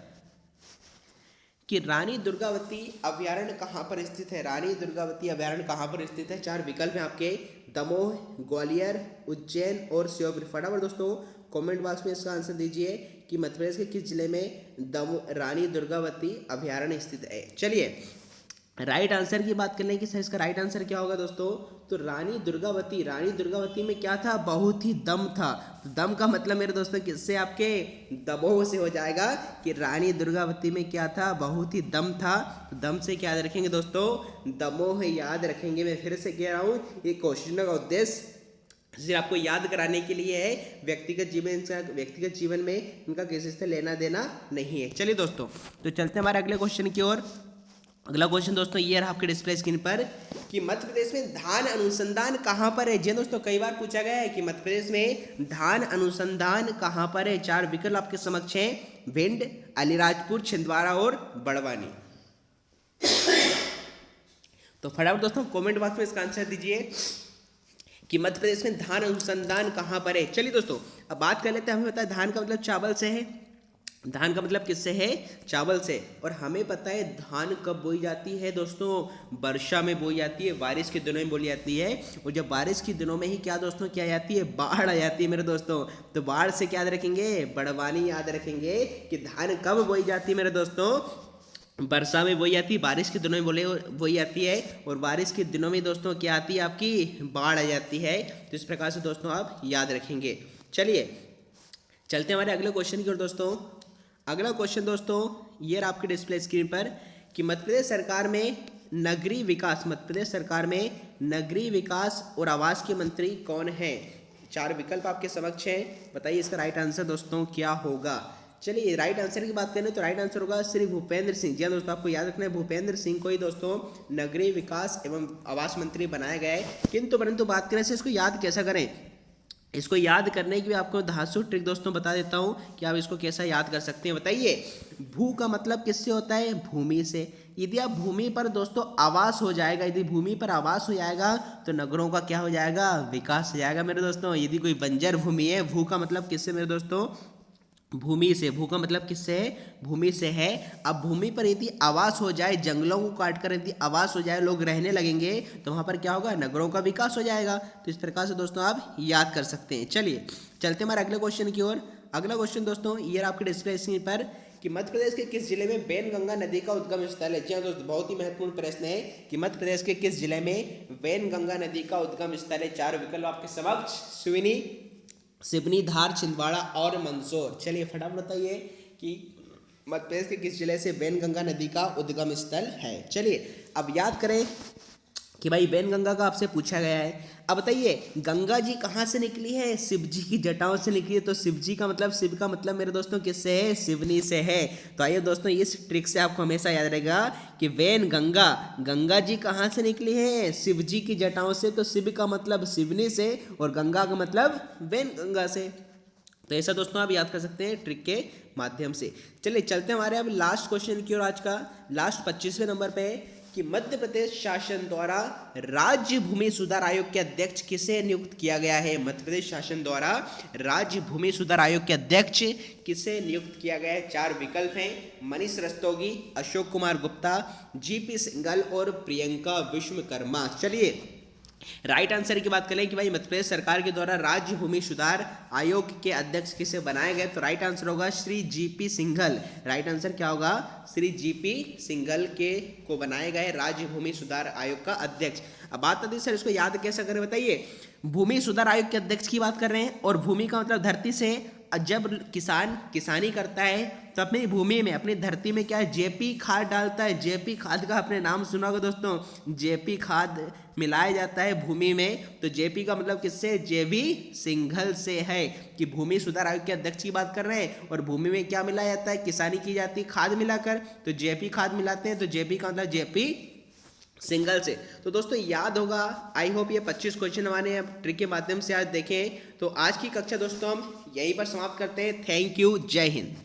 कि रानी दुर्गावती अभयारण्य कहाँ पर स्थित है। रानी दुर्गावती अभयारण्य कहाँ पर स्थित है। 4 विकल्प हैं आपके, दमोह, ग्वालियर, उज्जैन और शिवपुरी। फटाफट दोस्तों कमेंट बॉक्स में इसका आंसर दीजिए कि मध्य प्रदेश के किस जिले में रानी दुर्गावती अभयारण्य स्थित है। चलिए राइट आंसर की बात कर लें कि सर इसका राइट आंसर क्या होगा दोस्तों। तो रानी दुर्गावती में क्या था, बहुत ही दम था। तो दम का मतलब मेरे दोस्तों किससे, आपके दमोह से हो जाएगा कि रानी दुर्गावती में क्या था, बहुत ही दम था। तो दम से क्या याद रखेंगे दोस्तों, दमोह याद रखेंगे। मैं फिर से कह रहा हूँ ये क्वेश्चन का उद्देश्य सिर्फ आपको याद कराने के लिए है, व्यक्तिगत जीवन में इनका किसी से लेना देना नहीं है। चलिए दोस्तों तो चलते हैं हमारे अगले क्वेश्चन की ओर। अगला क्वेश्चन दोस्तों ये रहा आपके डिस्प्ले स्क्रीन पर कि मध्य प्रदेश में धान अनुसंधान कहाँ पर है। जी दोस्तों कई बार पूछा गया है कि मध्य प्रदेश में धान अनुसंधान कहाँ पर है। 4 विकल्प आपके समक्ष हैं, भिंड, अलीराजपुर, छिंदवाड़ा और बड़वानी। तो फटाफट दोस्तों कमेंट बॉक्स में इसका आंसर दीजिए कि मध्य प्रदेश में धान अनुसंधान कहाँ पर है। चलिए दोस्तों अब बात कर लेते हैं। हमें पता है धान का मतलब चावल से है, धान का मतलब किससे है, चावल से। और हमें पता है धान कब बोई जाती है दोस्तों, वर्षा में बोई जाती है, बारिश के दिनों में बोई जाती है। और जब बारिश के दिनों में ही क्या दोस्तों क्या आती है, बाढ़ आ जाती है मेरे दोस्तों। तो बाढ़ से क्या याद रखेंगे, बड़वानी याद रखेंगे कि धान कब बोई जाती है मेरे दोस्तों, वर्षा में बोई जाती है, बारिश के दिनों में बोई जाती है। और बारिश के दिनों में दोस्तों क्या आती है, आपकी बाढ़ आ जाती है। तो इस प्रकार से दोस्तों आप याद रखेंगे। चलिए चलते हैं हमारे अगले क्वेश्चन की ओर दोस्तों। अगला क्वेश्चन दोस्तों ये रहा आपके डिस्प्ले स्क्रीन पर कि मध्य प्रदेश सरकार में नगरीय विकास, मध्य प्रदेश सरकार में नगरीय विकास और आवास के मंत्री कौन है। 4 विकल्प आपके समक्ष हैं, बताइए इसका राइट आंसर दोस्तों क्या होगा। चलिए राइट आंसर की बात करें तो राइट आंसर होगा श्री भूपेंद्र सिंह। जी हाँ दोस्तों, आपको याद रखना है भूपेंद्र सिंह को ही दोस्तों नगरीय विकास एवं आवास मंत्री बनाया गया है। किंतु परंतु बात करें से इसको याद कैसा करें, इसको याद करने की भी आपको धांसू ट्रिक दोस्तों बता देता हूं कि आप इसको कैसा याद कर सकते हैं। बताइए, भू का मतलब किससे होता है, भूमि से। यदि आप भूमि पर दोस्तों आवास हो जाएगा, यदि भूमि पर आवास हो जाएगा तो नगरों का क्या हो जाएगा, विकास हो जाएगा मेरे दोस्तों। यदि कोई बंजर भूमि है, भू का मतलब किससे मेरे दोस्तों, भूमि से। भू का मतलब किससे है, भूमि से है। अब भूमि पर यदि आवास हो जाए, जंगलों को काट कर यदि आवास हो जाए, लोग रहने लगेंगे तो वहाँ पर क्या होगा, नगरों का विकास हो जाएगा। तो इस प्रकार से दोस्तों आप याद कर सकते हैं। चलिए चलते हमारे अगले क्वेश्चन की ओर। अगला क्वेश्चन दोस्तों ये आपके डिस्प्ले स्क्रीन पर कि मध्य प्रदेश के किस जिले में वैनगंगा नदी का उद्गम स्थल है। जी हाँ दोस्तों, बहुत ही महत्वपूर्ण प्रश्न है कि मध्य प्रदेश के किस जिले में वैनगंगा नदी का उद्गम स्थल है। 4 विकल्प आपके समक्ष, सिवनी, सिवनी, धार, छिंदवाड़ा और मंदसौर। चलिए फटाफट बताइए कि मध्य प्रदेश के किस जिले से वैनगंगा नदी का उद्गम स्थल है। चलिए अब याद करें कि भाई वैनगंगा का आपसे पूछा गया है। अब बताइए गंगा जी कहाँ से निकली है, शिव जी की जटाओं से निकली है। तो शिव जी का मतलब, शिव का मतलब मेरे दोस्तों किससे है, सिवनी से है। तो आइए दोस्तों इस ट्रिक से आपको हमेशा याद रहेगा कि वैनगंगा, गंगा जी कहाँ से निकली है, शिव जी की जटाओं से। तो शिव का मतलब सिवनी से और गंगा का मतलब वैनगंगा से। तो ऐसा दोस्तों आप याद कर सकते हैं ट्रिक के माध्यम से। चलिए चलते हैं हमारे अब लास्ट क्वेश्चन की ओर। आज का लास्ट 25वें नंबर पे कि मध्य प्रदेश शासन द्वारा राज्य भूमि सुधार आयोग के अध्यक्ष किसे नियुक्त किया गया है। मध्य प्रदेश शासन द्वारा राज्य भूमि सुधार आयोग के अध्यक्ष किसे नियुक्त किया गया है। 4 विकल्प हैं, मनीष रस्तोगी, अशोक कुमार गुप्ता, जीपी सिंघल और प्रियंका विश्वकर्मा। चलिए राइट आंसर की बात करें कि भाई मध्य प्रदेश सरकार के द्वारा राज्य भूमि सुधार आयोग के अध्यक्ष किसे बनाए गए, तो राइट आंसर होगा Shri GP Singhal. Right answer क्या होगा, श्री जीपी सिंघल के को बनाए गए राज्य भूमि सुधार आयोग का अध्यक्ष। अब बात आती है सर इसको याद कैसे करें, बताइए। भूमि सुधार आयोग के अध्यक्ष की बात कर रहे हैं और भूमि का मतलब धरती से। जब किसान किसानी करता है तो अपनी भूमि में, अपनी धरती में क्या है, जेपी खाद डालता है। जेपी खाद का आपने नाम सुना होगा दोस्तों, जेपी खाद मिलाया जाता है भूमि में। तो जेपी का मतलब किससे, जेबी सिंघल से है कि भूमि सुधार आयोग के अध्यक्ष की बात कर रहे हैं। और भूमि में क्या मिलाया जाता है, किसानी की जाती है खाद मिलाकर, तो जेपी खाद मिलाते हैं। तो जेपी का मतलब जेपी सिंगल से। तो दोस्तों याद होगा, आई होप ये 25 क्वेश्चन हमारे ट्रिक के माध्यम से आज देखें। तो आज की कक्षा दोस्तों हम यहीं पर समाप्त करते हैं। थैंक यू, जय हिंद।